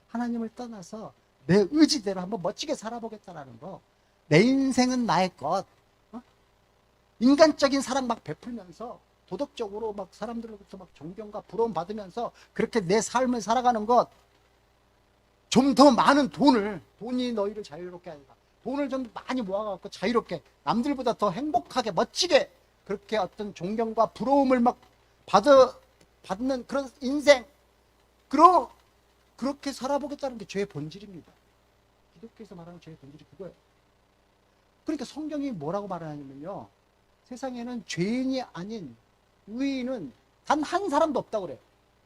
하나님을 떠나서 내 의지대로 한번 멋지게 살아보겠다라는 거. 내 인생은 나의 것. 인간적인 사랑 막 베풀면서 도덕적으로 막 사람들로부터 막 존경과 부러움 받으면서 그렇게 내 삶을 살아가는 것. 좀 더 많은 돈이 너희를 자유롭게 하리라. 돈을 좀 많이 모아갖고 자유롭게 남들보다 더 행복하게 멋지게 그렇게 어떤 존경과 부러움을 막 받는 그런 인생, 그렇게 살아보겠다는 게 죄의 본질입니다. 기독교에서 말하는 죄의 본질이 그거예요. 그러니까 성경이 뭐라고 말하냐면요, 세상에는 죄인이 아닌 의인은 단 한 사람도 없다고 그래요.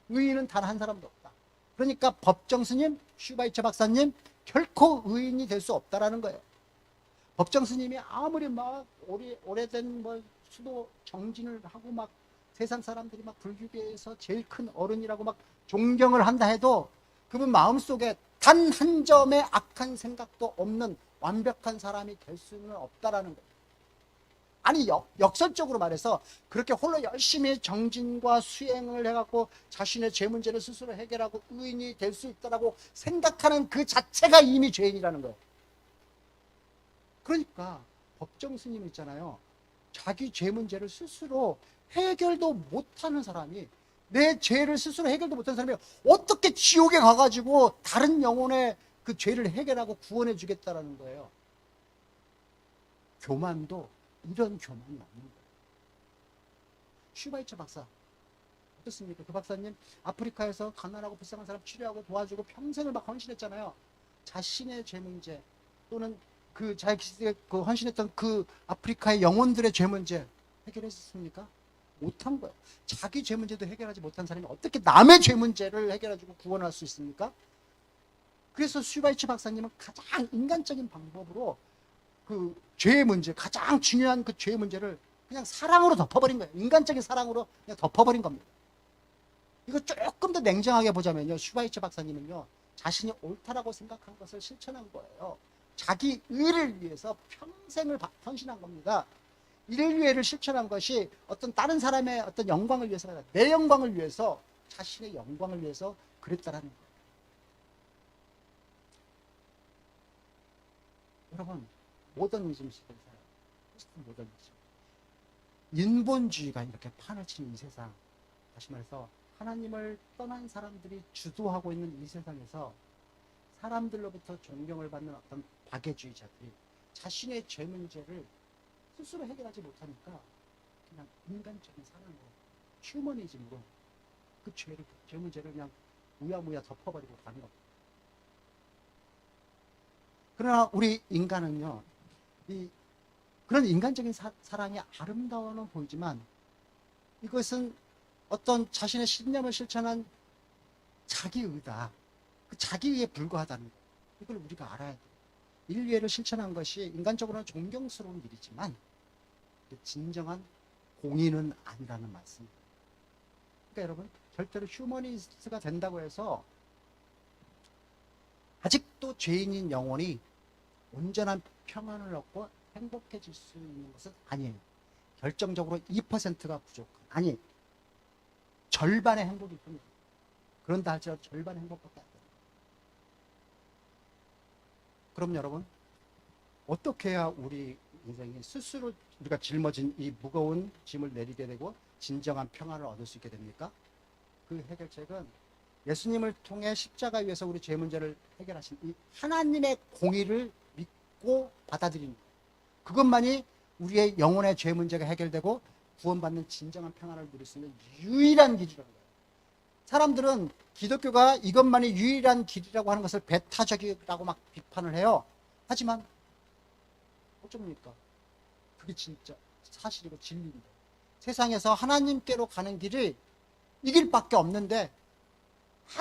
의인은 단 한 사람도 없다. 그러니까 법정 스님, 슈바이처 박사님, 결코 의인이 될 수 없다라는 거예요. 법정 스님이 아무리 막 오래된 뭐 수도 정진을 하고 막 세상 사람들이 막 불교계에서 제일 큰 어른이라고 막 존경을 한다 해도 그분 마음속에 단 한 점의 악한 생각도 없는 완벽한 사람이 될 수는 없다라는 거예요. 아니, 역설적으로 말해서 그렇게 홀로 열심히 정진과 수행을 해갖고 자신의 죄 문제를 스스로 해결하고 의인이 될 수 있다라고 생각하는 그 자체가 이미 죄인이라는 거예요. 그러니까 법정 스님 있잖아요. 자기 죄 문제를 스스로 해결도 못하는 사람이, 내 죄를 스스로 해결도 못하는 사람이 어떻게 지옥에 가가지고 다른 영혼의 그 죄를 해결하고 구원해 주겠다라는 거예요. 교만도 이런 교만이 없는 거예요. 슈바이처 박사 어떻습니까? 그 박사님 아프리카에서 가난하고 불쌍한 사람 치료하고 도와주고 평생을 막 헌신했잖아요. 자신의 죄 문제 또는 그 자기 그 헌신했던 그 아프리카의 영혼들의 죄 문제 해결했습니까? 못한 거예요. 자기 죄 문제도 해결하지 못한 사람이 어떻게 남의 죄 문제를 해결해주고 구원할 수 있습니까? 그래서 슈바이처 박사님은 가장 인간적인 방법으로 그 죄의 문제, 가장 중요한 그 죄의 문제를 그냥 사랑으로 덮어버린 거예요. 인간적인 사랑으로 그냥 덮어버린 겁니다. 이거 조금 더 냉정하게 보자면요, 슈바이처 박사님은요, 자신이 옳다라고 생각한 것을 실천한 거예요. 자기 의를 위해서 평생을 헌신한 겁니다. 인류애를 실천한 것이 어떤 다른 사람의 어떤 영광을 위해서가 아니라 내 영광을 위해서, 자신의 영광을 위해서 그랬다라는 거예요. 여러분, 모더니즘 시대에 살아요. 포스트 모더니즘. 인본주의가 이렇게 판을 치는 이 세상, 다시 말해서 하나님을 떠난 사람들이 주도하고 있는 이 세상에서 사람들로부터 존경을 받는 어떤 박애주의자들이 자신의 죄 문제를 스스로 해결하지 못하니까 그냥 인간적인 사랑으로, 휴머니즘으로 그 죄 문제를 그냥 무야무야 덮어버리고 가는 겁니다. 그러나 우리 인간은요, 그런 인간적인 사랑이 아름다워는 보이지만 이것은 어떤 자신의 신념을 실천한 자기의다. 그 자기의에 불과하다는 것. 이걸 우리가 알아야 돼요. 인류애를 실천한 것이 인간적으로는 존경스러운 일이지만 진정한 공의는 아니라는 말씀입니다. 그러니까 여러분, 절대로 휴머니스트가 된다고 해서 아직도 죄인인 영혼이 온전한 평안을 얻고 행복해질 수 있는 것은 아니에요. 결정적으로 2%가 부족한, 아니, 절반의 행복일 뿐이에요. 그런다 할지라도 절반의 행복밖에 안 돼요. 그럼 여러분, 어떻게 해야 우리 인생이 스스로 우리가 짊어진 이 무거운 짐을 내리게 되고 진정한 평안을 얻을 수 있게 됩니까? 그 해결책은 예수님을 통해 십자가 위에서 우리 죄 문제를 해결하신 이 하나님의 공의를 믿고 받아들이는 거예요. 그것만이 우리의 영혼의 죄 문제가 해결되고 구원받는 진정한 평안을 누릴 수 있는 유일한 길이라는 거예요. 사람들은 기독교가 이것만이 유일한 길이라고 하는 것을 배타적이라고 막 비판을 해요. 하지만 어쩝니까? 그게 진짜 사실이고 진리인데, 세상에서 하나님께로 가는 길이 이길 밖에 없는데,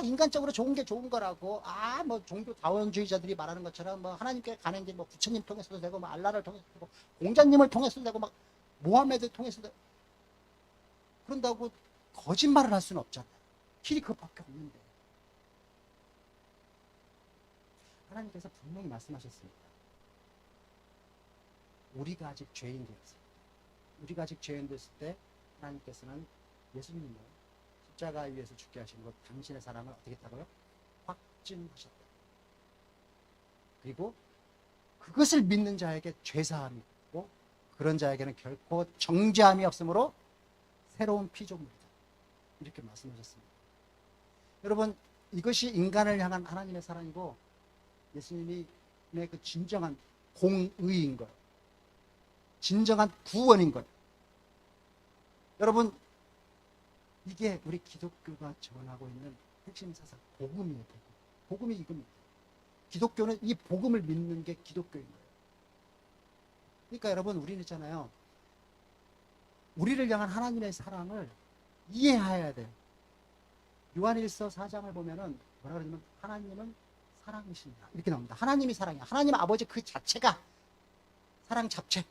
인간적으로 좋은 게 좋은 거라고, 뭐 종교 다원주의자들이 말하는 것처럼 뭐 하나님께 가는 길 뭐 부처님 통해서도 되고, 뭐 알라를 통해서도 되고, 공자님을 통해서도 되고, 막 모하메드 통해서도 되고, 그런다고 거짓말을 할 수는 없잖아요. 길이 그것밖에 없는데. 하나님께서 분명히 말씀하셨습니다. 우리가 아직 죄인 되었을 때, 우리가 아직 죄인 됐을 때 하나님께서는 예수님을 십자가 위에서 죽게 하신 것, 당신의 사랑을 어떻게 했다고요? 확증하셨다. 그리고 그것을 믿는 자에게 죄사함이 있고, 그런 자에게는 결코 정죄함이 없으므로 새로운 피조물이다. 이렇게 말씀하셨습니다. 여러분, 이것이 인간을 향한 하나님의 사랑이고, 예수님의 그 진정한 공의인 거예요. 진정한 구원인 거예요. 여러분, 이게 우리 기독교가 전하고 있는 핵심 사상, 복음이에요. 복음이 이겁니다. 기독교는 이 복음을 믿는 게 기독교인 거예요. 그러니까 여러분, 우리는 있잖아요, 우리를 향한 하나님의 사랑을 이해해야 돼요. 요한일서 4장을 보면은 뭐라 그러냐면, 하나님은 사랑이십니다. 이렇게 나옵니다. 하나님이 사랑이야. 하나님 아버지 그 자체가 사랑 자체라.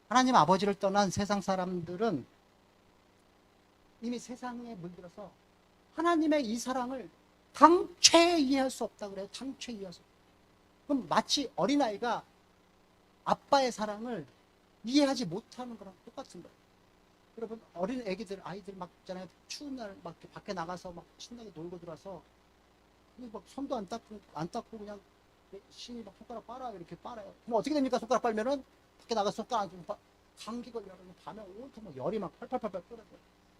하나님 아버지를 떠난 세상 사람들은 이미 세상에 물들어서 하나님의 이 사랑을 당최 이해할 수 없다 그래요. 당최 이해할 수 없다. 그럼 마치 어린아이가 아빠의 사랑을 이해하지 못하는 거랑 똑같은 거예요. 여러분, 어린 애기들, 아이들 막 있잖아요. 추운 날 막 밖에 나가서 막 신나게 놀고 들어와서 막 손도 안 닦고 그냥 신이 막 손가락 빨아, 이렇게 빨아요. 그럼 어떻게 됩니까? 손가락 빨면은 밖에 나가서 손가락 감기 걸려서 밤에 온통 막 열이 막 팔팔팔팔 끓어요.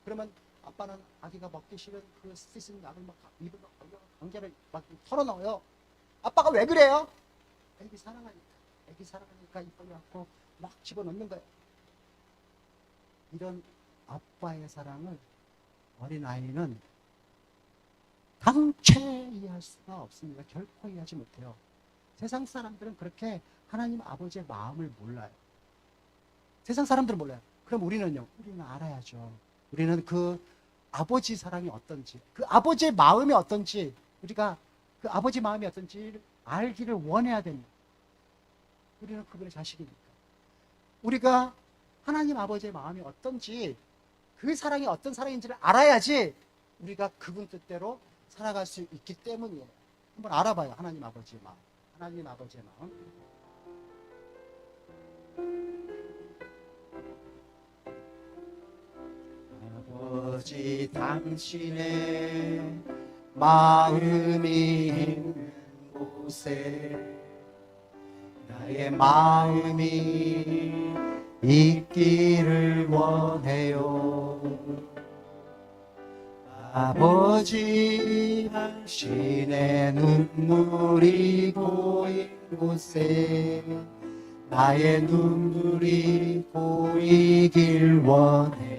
그러면 아빠는 아기가 먹기 싫은 그 쓰신 약을 막 입을 막 강제를 막 털어넣어요. 아빠가 왜 그래요? 애기 사랑하니까. 애기 사랑하니까 입 벌려갖고 막 집어넣는 거예요. 이런 아빠의 사랑을 어린아이는 당최 이해할 수가 없습니다. 결코 이해하지 못해요. 세상 사람들은 그렇게 하나님 아버지의 마음을 몰라요. 세상 사람들은 몰라요. 그럼 우리는요? 우리는 알아야죠. 우리는 그 아버지 사랑이 어떤지, 그 아버지의 마음이 어떤지, 우리가 그 아버지 마음이 어떤지 알기를 원해야 됩니다. 우리는 그분의 자식이니까. 우리가 하나님 아버지의 마음이 어떤지, 그 사랑이 어떤 사랑인지를 알아야지 우리가 그분 뜻대로 살아갈 수 있기 때문이에요. 한번 알아봐요. 하나님 아버지의 마음. 하나님 아버지의 마음. 아버지, 당신의 마음이 있는 곳에 나의 마음이 있기를 원해요. 아버지, 당신의 눈물이 고인 곳에 나의 눈물이 고이길 원해요.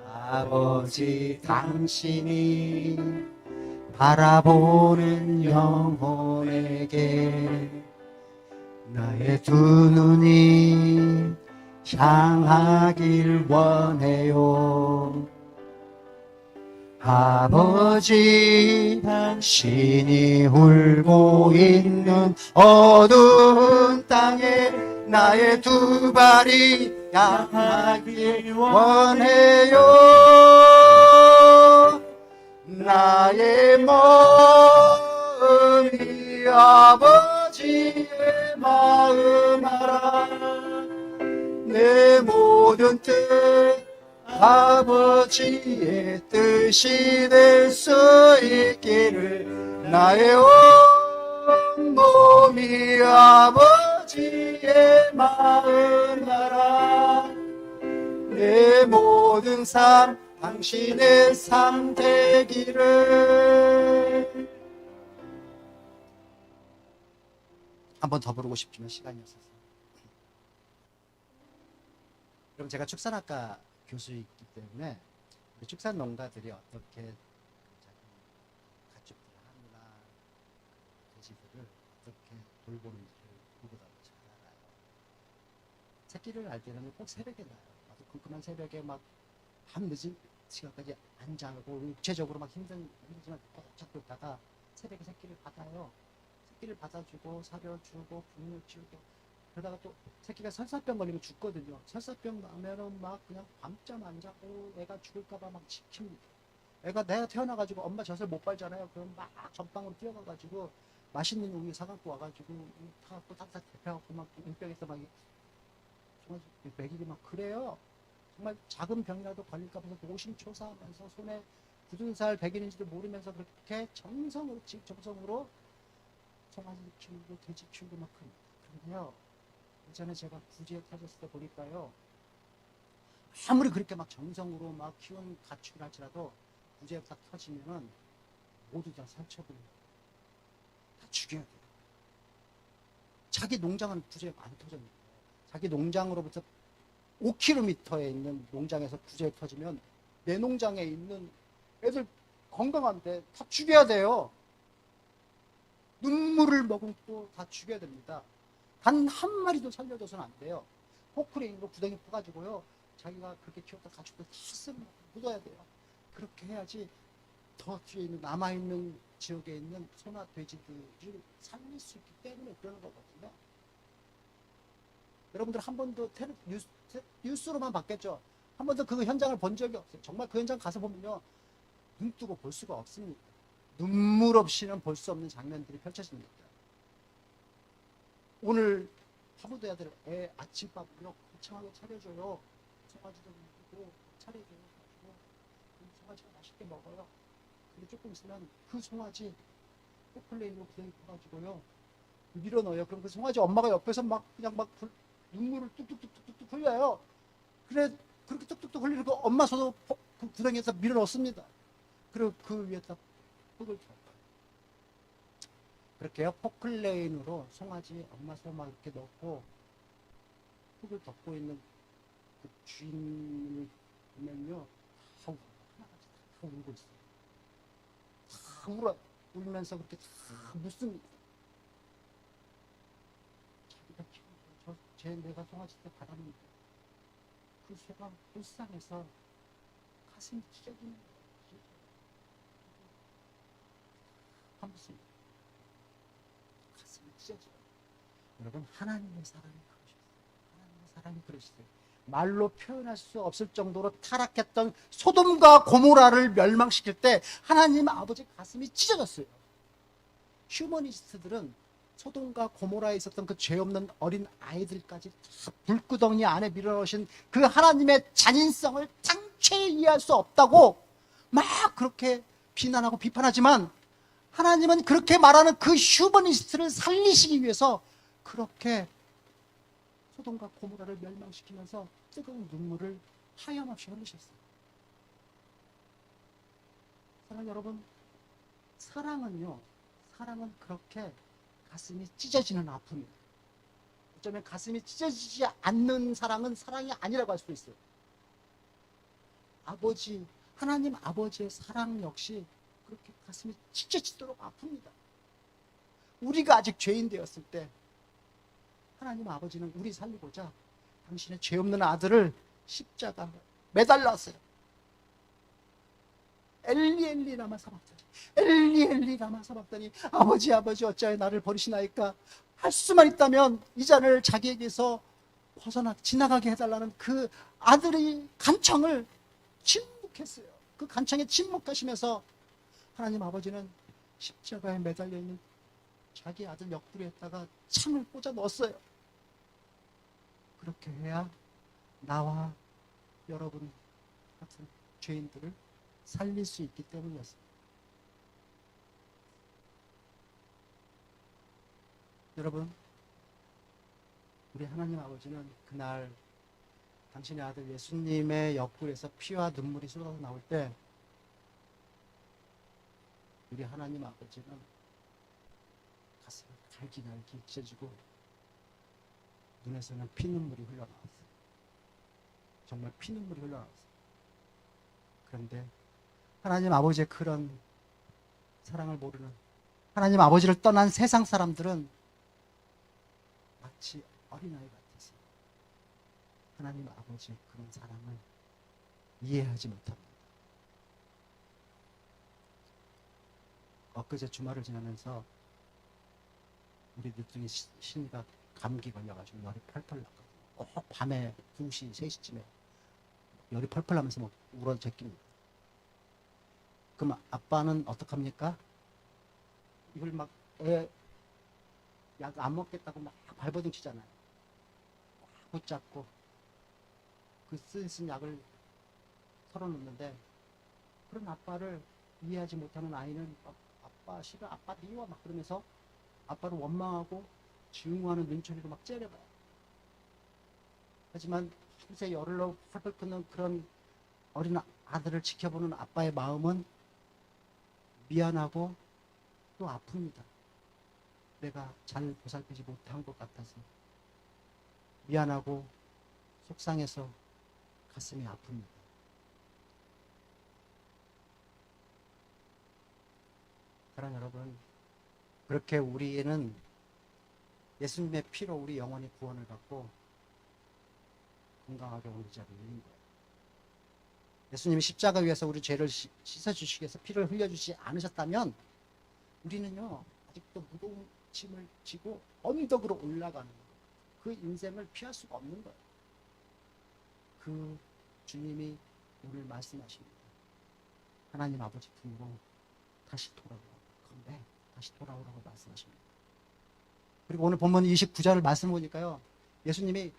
아버지, 당신이 바라보는 영혼에게 나의 두 눈이 향하길 원해요. 아버지, 당신이 울고 있는 어두운 땅에 나의 두 발이 향하길 원해요. 나의 마음이 아버지의 마음 알아. 내 모든 뜻 아버지의 뜻이 될 수 있기를 나의 온 몸이 아버지의 마음 알아. 내 모든 삶 당신의 삶 되기를. 한 번 더 부르고 싶지만 시간이 없어서. 그럼 제가 축산학과 교수이기 때문에 우리 축산 농가들이 어떻게 자기 가축들을 하느나 돼지들을 어떻게 돌보는지를 누구보다도 잘 알아요. 새끼 새끼를 날 때는 꼭 새벽에 나요. 아주 컴컴한 새벽에 막 밤늦은 시간까지 앉아고 육체적으로 막 힘들지만 꼭 잡고 있다가 새벽에 새끼를 받아요. 새끼를 받아주고 사료주고 분유 치우고 그러다가 또 새끼가 설사병 걸리면 죽거든요. 설사병 나면은 막 그냥 밤잠 안 자고 애가 죽을까봐 막 지킵니다. 애가 내가 태어나가지고 엄마 젖을 못 빨잖아요. 그럼 막 전방으로 뛰어가가지고 맛있는 우유 사갖고 와가지고 타갖고 따뜻하게 데펴갖고 막 인병에서 막 정말 먹이고 막 그래요. 정말 작은 병이라도 걸릴까 봐서 노심초사하면서 손에 굳은 살 백일인지도 모르면서 그렇게 정성으로 송아지 키우고 돼지 키우고 막 그럽니다. 그런데요, 예전에 제가 구지에 터졌을 때 보니까요, 아무리 그렇게 막 정성으로 막 키운 가축을 할지라도 구지에 딱 터지면은 모두 다 살처분해요. 다 죽여야 돼요. 자기 농장은 구지에 안 터졌는데 자기 농장으로부터 5km에 있는 농장에서 구제에 터지면 내 농장에 있는 애들 건강한데 다 죽여야 돼요. 눈물을 머금고 다 죽여야 됩니다. 단 한 마리도 살려줘서는 안 돼요. 포크레인으로 구덩이 퍼가지고요. 자기가 그렇게 키웠던 가축들 다 묻어야 돼요. 그렇게 해야지 더 뒤에 있는 남아있는 지역에 있는 소나 돼지들을 살릴 수 있기 때문에 그러는 거거든요. 여러분들 한 번도 뉴스로만 봤겠죠. 한 번도 그 현장을 본 적이 없어요. 정말 그 현장 가서 보면요, 눈 뜨고 볼 수가 없습니다. 눈물 없이는 볼 수 없는 장면들이 펼쳐집니다. 오늘 파부돼야 될 애 아침밥을요 거창하게 차려줘요. 송아지도 먹고 차려줘요. 가지고 송아지가 맛있게 먹어요. 근데 조금 있으면 그 송아지 포플레인으로 구덩이 퍼가지고요 밀어 넣어요. 그럼 그 송아지 엄마가 옆에서 막 그냥 막 눈물을 뚝뚝뚝뚝뚝 흘려요. 그래 그렇게 뚝뚝뚝 흘리는 거 엄마 손으로 그 구덩이에서 밀어 넣습니다. 그리고 그 위에다 흙을 펴요. 그렇게요. 포클레인으로 송아지 엄마 손만 이렇게 넣고 흙을 덮고 있는 그 주인을 보면요, 다 하나같이 다 울고 있어요. 다 울어요. 울면서 그렇게 다 묻습니다. 자기가 키운 내가 송아지 때 받았는데 그 새가 불쌍해서 가슴이 찢어지는 거예요. 한 번씩 가슴이 찢어져요. 여러분, 하나님의 사랑이 그러셨어요. 하나님의 사랑이 그러시어요. 말로 표현할 수 없을 정도로 타락했던 소돔과 고모라를 멸망시킬 때 하나님 아버지 가슴이 찢어졌어요. 휴머니스트들은 소돔과 고모라에 있었던 그 죄 없는 어린 아이들까지 다 불구덩이 안에 밀어넣으신 그 하나님의 잔인성을 장체에 이해할 수 없다고 막 그렇게 비난하고 비판하지만, 하나님은 그렇게 말하는 그 휴머니스트를 살리시기 위해서 그렇게 소돔과 고모라를 멸망시키면서 뜨거운 눈물을 하염없이 흘리셨어요. 사랑 여러분, 사랑은 그렇게 가슴이 찢어지는 아픔이에요. 어쩌면 가슴이 찢어지지 않는 사랑은 사랑이 아니라고 할 수도 있어요. 하나님 아버지의 사랑 역시 그렇게 가슴이 찢어지도록 아픕니다. 우리가 아직 죄인 되었을 때 하나님 아버지는 우리 살리고자 당신의 죄 없는 아들을 십자가에 매달랐어요. 엘리 엘리 라마 사박다니, 엘리 엘리 라마 사박다니, 아버지 어찌하여 나를 버리시나이까. 할 수만 있다면 이 잔을 자기에게서 지나가게 해달라는 그 아들의 간청을 침묵했어요. 그 간청에 침묵하시면서 하나님 아버지는 십자가에 매달려 있는 자기 아들 옆구리에다가 창을 꽂아 넣었어요. 그렇게 해야 나와 여러분 같은 죄인들을 살릴 수 있기 때문이었습니다. 여러분, 우리 하나님 아버지는 그날 당신의 아들 예수님의 옆구리에서 피와 눈물이 쏟아져 나올 때 우리 하나님 아버지는 가슴이 갈기갈기 찢어지고 눈에서는 피눈물이 흘러나왔어요. 정말 피눈물이 흘러나왔어요. 그런데 하나님 아버지의 그런 사랑을 모르는, 하나님 아버지를 떠난 세상 사람들은 마치 어린아이 같았어요. 하나님 아버지의 그런 사랑을 이해하지 못합니다. 엊그제 주말을 지나면서 우리 늦둥이 신이가 감기 걸려가지고 열이 펄펄 났거든요. 꼭 밤에 2시, 3시쯤에 열이 펄펄 나면서 막 울어 제낍니다. 그럼 아빠는 어떡합니까? 이걸 막 약 안 먹겠다고 막 발버둥 치잖아요. 붙잡고 그 쓴 약을 털어놓는데, 그런 아빠를 이해하지 못하는 아이는 아빠 싫어, 아빠 미워 막 그러면서 아빠를 원망하고 증오하는 눈초리로 막 째려봐요. 하지만 밤새 열흘로 펄펄 끓는 그런 어린 아들을 지켜보는 아빠의 마음은 미안하고 또 아픕니다. 내가 잘 보살피지 못한 것 같아서 미안하고 속상해서 가슴이 아픕니다. 사랑하는 여러분, 그렇게 우리는 예수님의 피로 우리 영혼이 구원을 받고 건강하게 오늘 자리에 있는 거예요. 예수님이 십자가 위에서 우리 죄를 씻어주시기 위해서 피를 흘려주지 않으셨다면 우리는요, 아직도 무거운 짐을 지고 언덕으로 올라가는 거예요. 그 인생을 피할 수가 없는 거예요. 그 주님이 오늘 말씀하십니다. 하나님 아버지 품으로 다시 돌아오라고, 건배 다시 돌아오라고 말씀하십니다. 그리고 오늘 본문 29절을 말씀 보니까요, 예수님이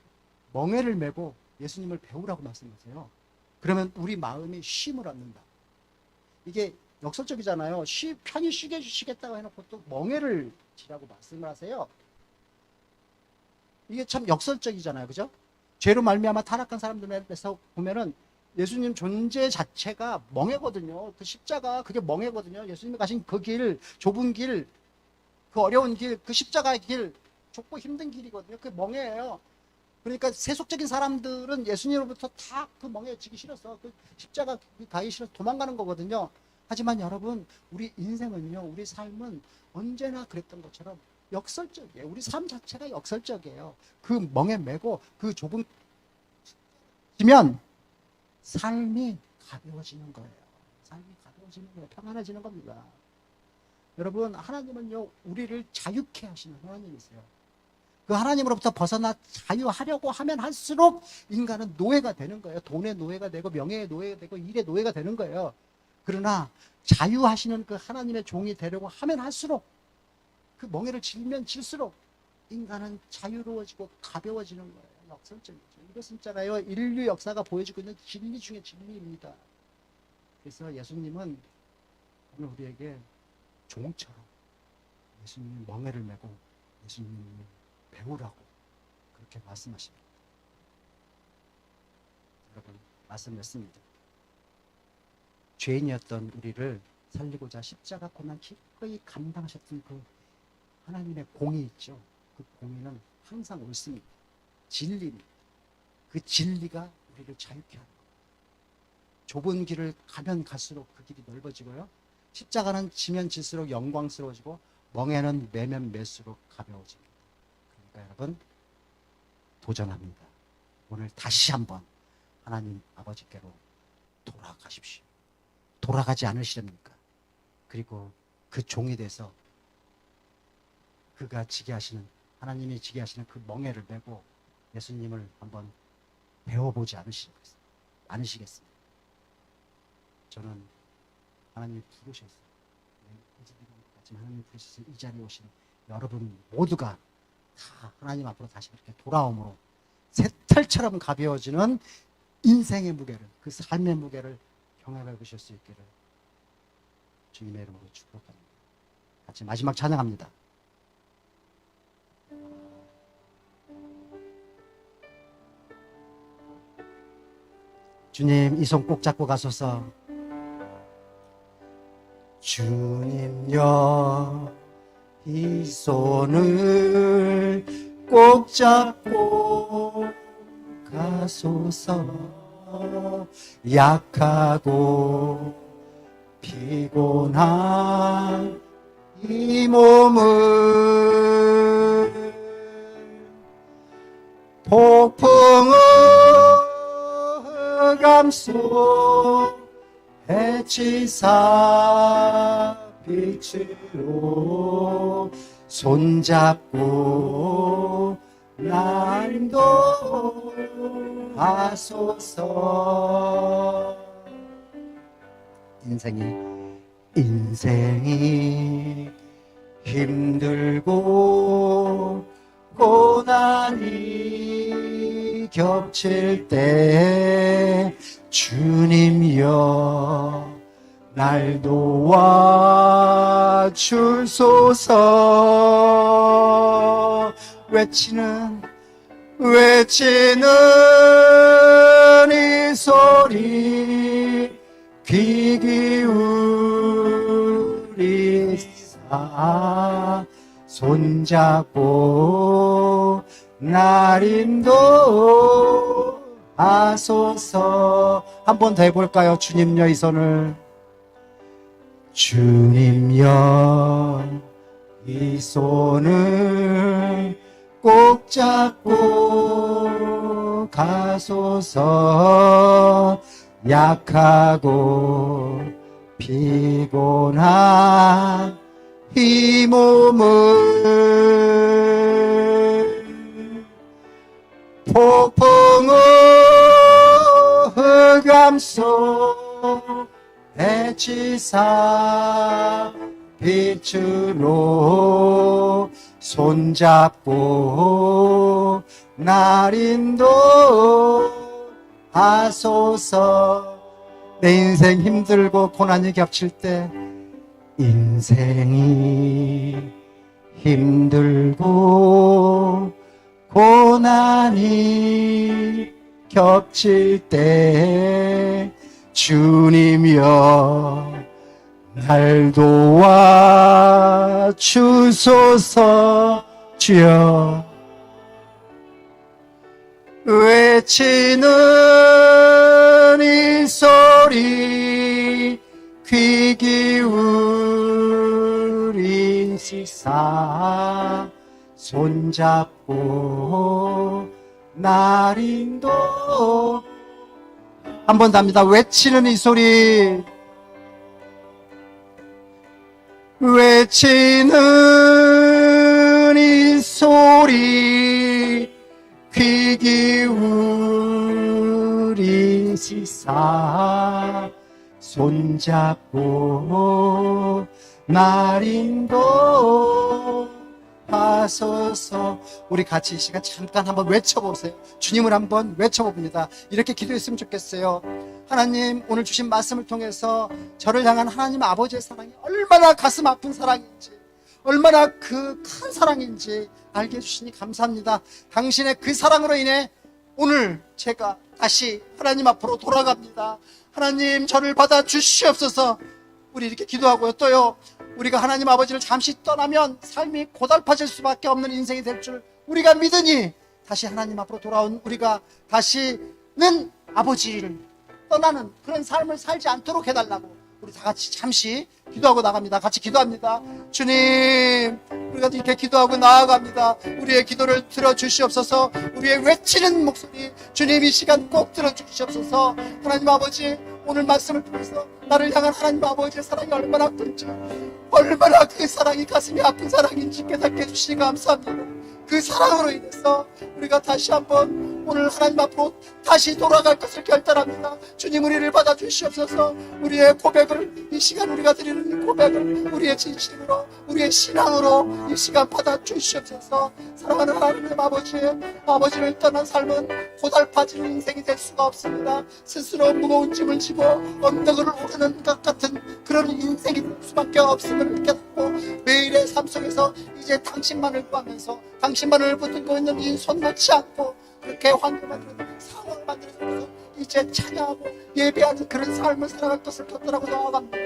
멍에를 메고 예수님을 배우라고 말씀하세요. 그러면 우리 마음이 쉼을 얻는다. 이게 역설적이잖아요. 편히 쉬게 해주시겠다고 해놓고 또 멍에를 지라고 말씀을 하세요. 이게 참 역설적이잖아요. 그죠? 죄로 말미암아 타락한 사람들에서 보면은 예수님 존재 자체가 멍해거든요. 그 십자가, 그게 멍해거든요. 예수님이 가신 그 길, 좁은 길, 그 어려운 길, 그 십자가의 길, 좁고 힘든 길이거든요. 그게 멍해예요. 그러니까 세속적인 사람들은 예수님으로부터 다 그 멍해지기 싫어서, 그 십자가 가기 싫어서 도망가는 거거든요. 하지만 여러분, 우리 인생은요, 우리 삶은 언제나 그랬던 것처럼 역설적이에요. 우리 삶 자체가 역설적이에요. 그 멍에 매고 그 좁은 지면 삶이 가벼워지는 거예요. 삶이 가벼워지는 거예요. 평안해지는 겁니다. 여러분, 하나님은요, 우리를 자유케 하시는 하나님이세요. 그 하나님으로부터 벗어나 자유하려고 하면 할수록 인간은 노예가 되는 거예요. 돈의 노예가 되고 명예의 노예가 되고 일의 노예가 되는 거예요. 그러나 자유하시는 그 하나님의 종이 되려고 하면 할수록, 그 멍에를 질면 질수록 인간은 자유로워지고 가벼워지는 거예요. 역설적이죠. 이것은 있잖아요, 인류 역사가 보여주고 있는 진리 중에 진리입니다. 그래서 예수님은 오늘 우리에게 종처럼 예수님이 멍에를 메고 예수님을 배우라고 그렇게 말씀하십니다. 여러분, 말씀 맺습니다. 죄인이었던 우리를 살리고자 십자가 고난 기꺼이 감당하셨던 그 하나님의 공의 있죠. 그 공의는 항상 옳습니다. 진리입니다. 그 진리가 우리를 자유케 하는 겁니다. 좁은 길을 가면 갈수록 그 길이 넓어지고요, 십자가는 지면 질수록 영광스러워지고 멍에는 매면 매수록 가벼워집니다. 그러니까 여러분, 도전합니다. 오늘 다시 한번 하나님 아버지께로 돌아가십시오. 돌아가지 않으시렵니까? 그리고 그 종이 돼서 그가 지게 하시는, 하나님이 지게 하시는 그 멍에를 메고 예수님을 한번 배워보지 않으시겠습니까? 저는 하나님이 부르셨어요. 하지만 하나님이 부르셔서 이 자리에 오신 여러분 모두가 다 하나님 앞으로 다시 그렇게 돌아옴으로 새털처럼 가벼워지는 인생의 무게를, 그 삶의 무게를 경험해 보실 수 있기를 주님의 이름으로 축복합니다. 같이 마지막 찬양합니다. 주님, 이 손 꼭 잡고 가소서. 주님여, 이 손을 꼭 잡고 가소서. 약하고 피곤한 이 몸을 폭풍을 속 해치사 빛으로 손잡고 날 인도하소서. 인생이 힘들고 고난이 겹칠 때 주님여 날 도와주소서. 외치는 이 소리 귀 기울이사 손잡고 날 인도하소서. 한 번 더 해볼까요? 주님여 이 손을. 주님여 이 손을 꼭 잡고 가소서. 약하고 피곤한 이 몸을 폭풍우 흑암 속 해치사 빛으로 손잡고 날 인도하소서. 내 인생 힘들고 고난이 겹칠 때, 인생이 힘들고 고난이 겹칠 때 주님여 날 도와주소서. 주여 외치는 이 소리 귀 기울이시사 손잡고 날 인도. 한 번 더 합니다. 외치는 이 소리, 외치는 이 소리 귀 기울이시사 손잡고 날 인도하소서. 우리 같이 이 시간 잠깐 한번 외쳐보세요. 주님을 한번 외쳐봅니다. 이렇게 기도했으면 좋겠어요. 하나님, 오늘 주신 말씀을 통해서 저를 향한 하나님 아버지의 사랑이 얼마나 가슴 아픈 사랑인지, 얼마나 그 큰 사랑인지 알게 해주시니 감사합니다. 당신의 그 사랑으로 인해 오늘 제가 다시 하나님 앞으로 돌아갑니다. 하나님, 저를 받아 주시옵소서. 우리 이렇게 기도하고요. 또요, 우리가 하나님 아버지를 잠시 떠나면 삶이 고달파질 수밖에 없는 인생이 될 줄 우리가 믿으니, 다시 하나님 앞으로 돌아온 우리가 다시는 아버지를 떠나는 그런 삶을 살지 않도록 해달라고 우리 다 같이 잠시 기도하고 나갑니다. 같이 기도합니다. 주님, 우리가 이렇게 기도하고 나아갑니다. 우리의 기도를 들어주시옵소서. 우리의 외치는 목소리 주님 이 시간 꼭 들어주시옵소서. 하나님 아버지, 오늘 말씀을 통해서 나를 향한 하나님 아버지의 사랑이 얼마나 큰지, 얼마나 그 사랑이 가슴이 아픈 사랑인지 깨닫게 해주시니 감사합니다. 그 사랑으로 인해서 우리가 다시 한번 오늘 하나님 앞으로 다시 돌아갈 것을 결단합니다. 주님, 우리를 받아주시옵소서. 우리의 고백을, 이 시간 우리가 드리는 이 고백을 우리의 진심으로, 우리의 신앙으로 이 시간 받아주시옵소서. 사랑하는 하나님 아버지를 떠난 삶은 고달파지는 인생이 될 수가 없습니다. 스스로 무거운 짐을 지고 언덕을 오르는 것 같은 그런 인생이 될 수밖에 없음을 깨닫고 매일의 삶 속에서 이제 당신만을 구하면서 당신만을 붙들고 있는 이 손 놓지 않고 그렇게 환경을 만들어서 상황을 만들어서 이제 찬양하고 예배하는 그런 삶을 살아갈 것을 곁들하고 나아갑니다.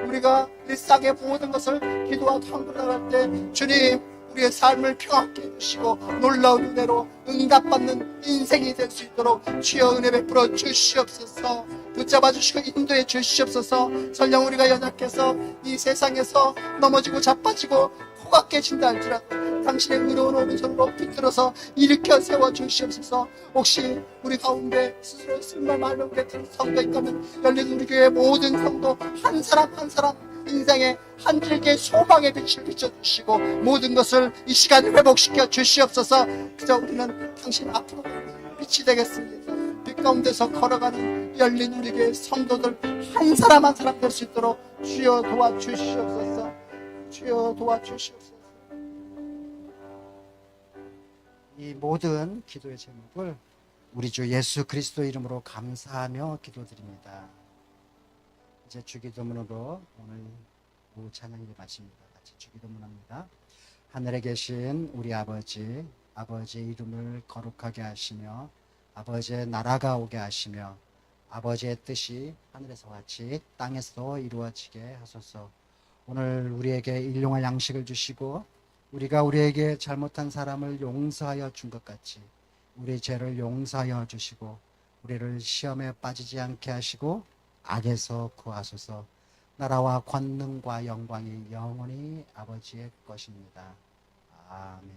우리가 일상의 모든 것을 기도와 간구를 나갈 때 주님, 우리의 삶을 평안케 해주시고 놀라운 은혜로 응답받는 인생이 될 수 있도록 주여 은혜 베풀어 주시옵소서. 붙잡아 주시고 인도해 주시옵소서. 설령 우리가 연약해서 이 세상에서 넘어지고 자빠지고 코가 깨진다 할지라도 당신의 의로운 오른손으로 붙들어서 일으켜 세워 주시옵소서. 혹시 우리 가운데 스스로 쓸말 말로 그랬던 성도 있다면 열린 우리 교회 모든 성도 한 사람 한 사람 인생의 한 줄기의 소망의 빛을 비춰주시고 모든 것을 이 시간에 회복시켜 주시옵소서. 그저 우리는 당신 앞으로 빛이 되겠습니다. 빛 가운데서 걸어가는 열린 우리 교회 성도들 한 사람 한 사람 될 수 있도록 주여 도와주시옵소서. 주여 도와주시옵소서. 이 모든 기도의 제목을 우리 주 예수 그리스도 이름으로 감사하며 기도드립니다. 이제 주기도문으로 오늘 오후 찬양이 마칩니다. 같이 주기도문합니다. 하늘에 계신 우리 아버지, 아버지의 이름을 거룩하게 하시며 아버지의 나라가 오게 하시며 아버지의 뜻이 하늘에서 같이 땅에서도 이루어지게 하소서. 오늘 우리에게 일용할 양식을 주시고 우리가 우리에게 잘못한 사람을 용서하여 준 것 같이 우리 죄를 용서하여 주시고 우리를 시험에 빠지지 않게 하시고 악에서 구하소서. 나라와 권능과 영광이 영원히 아버지의 것입니다. 아멘.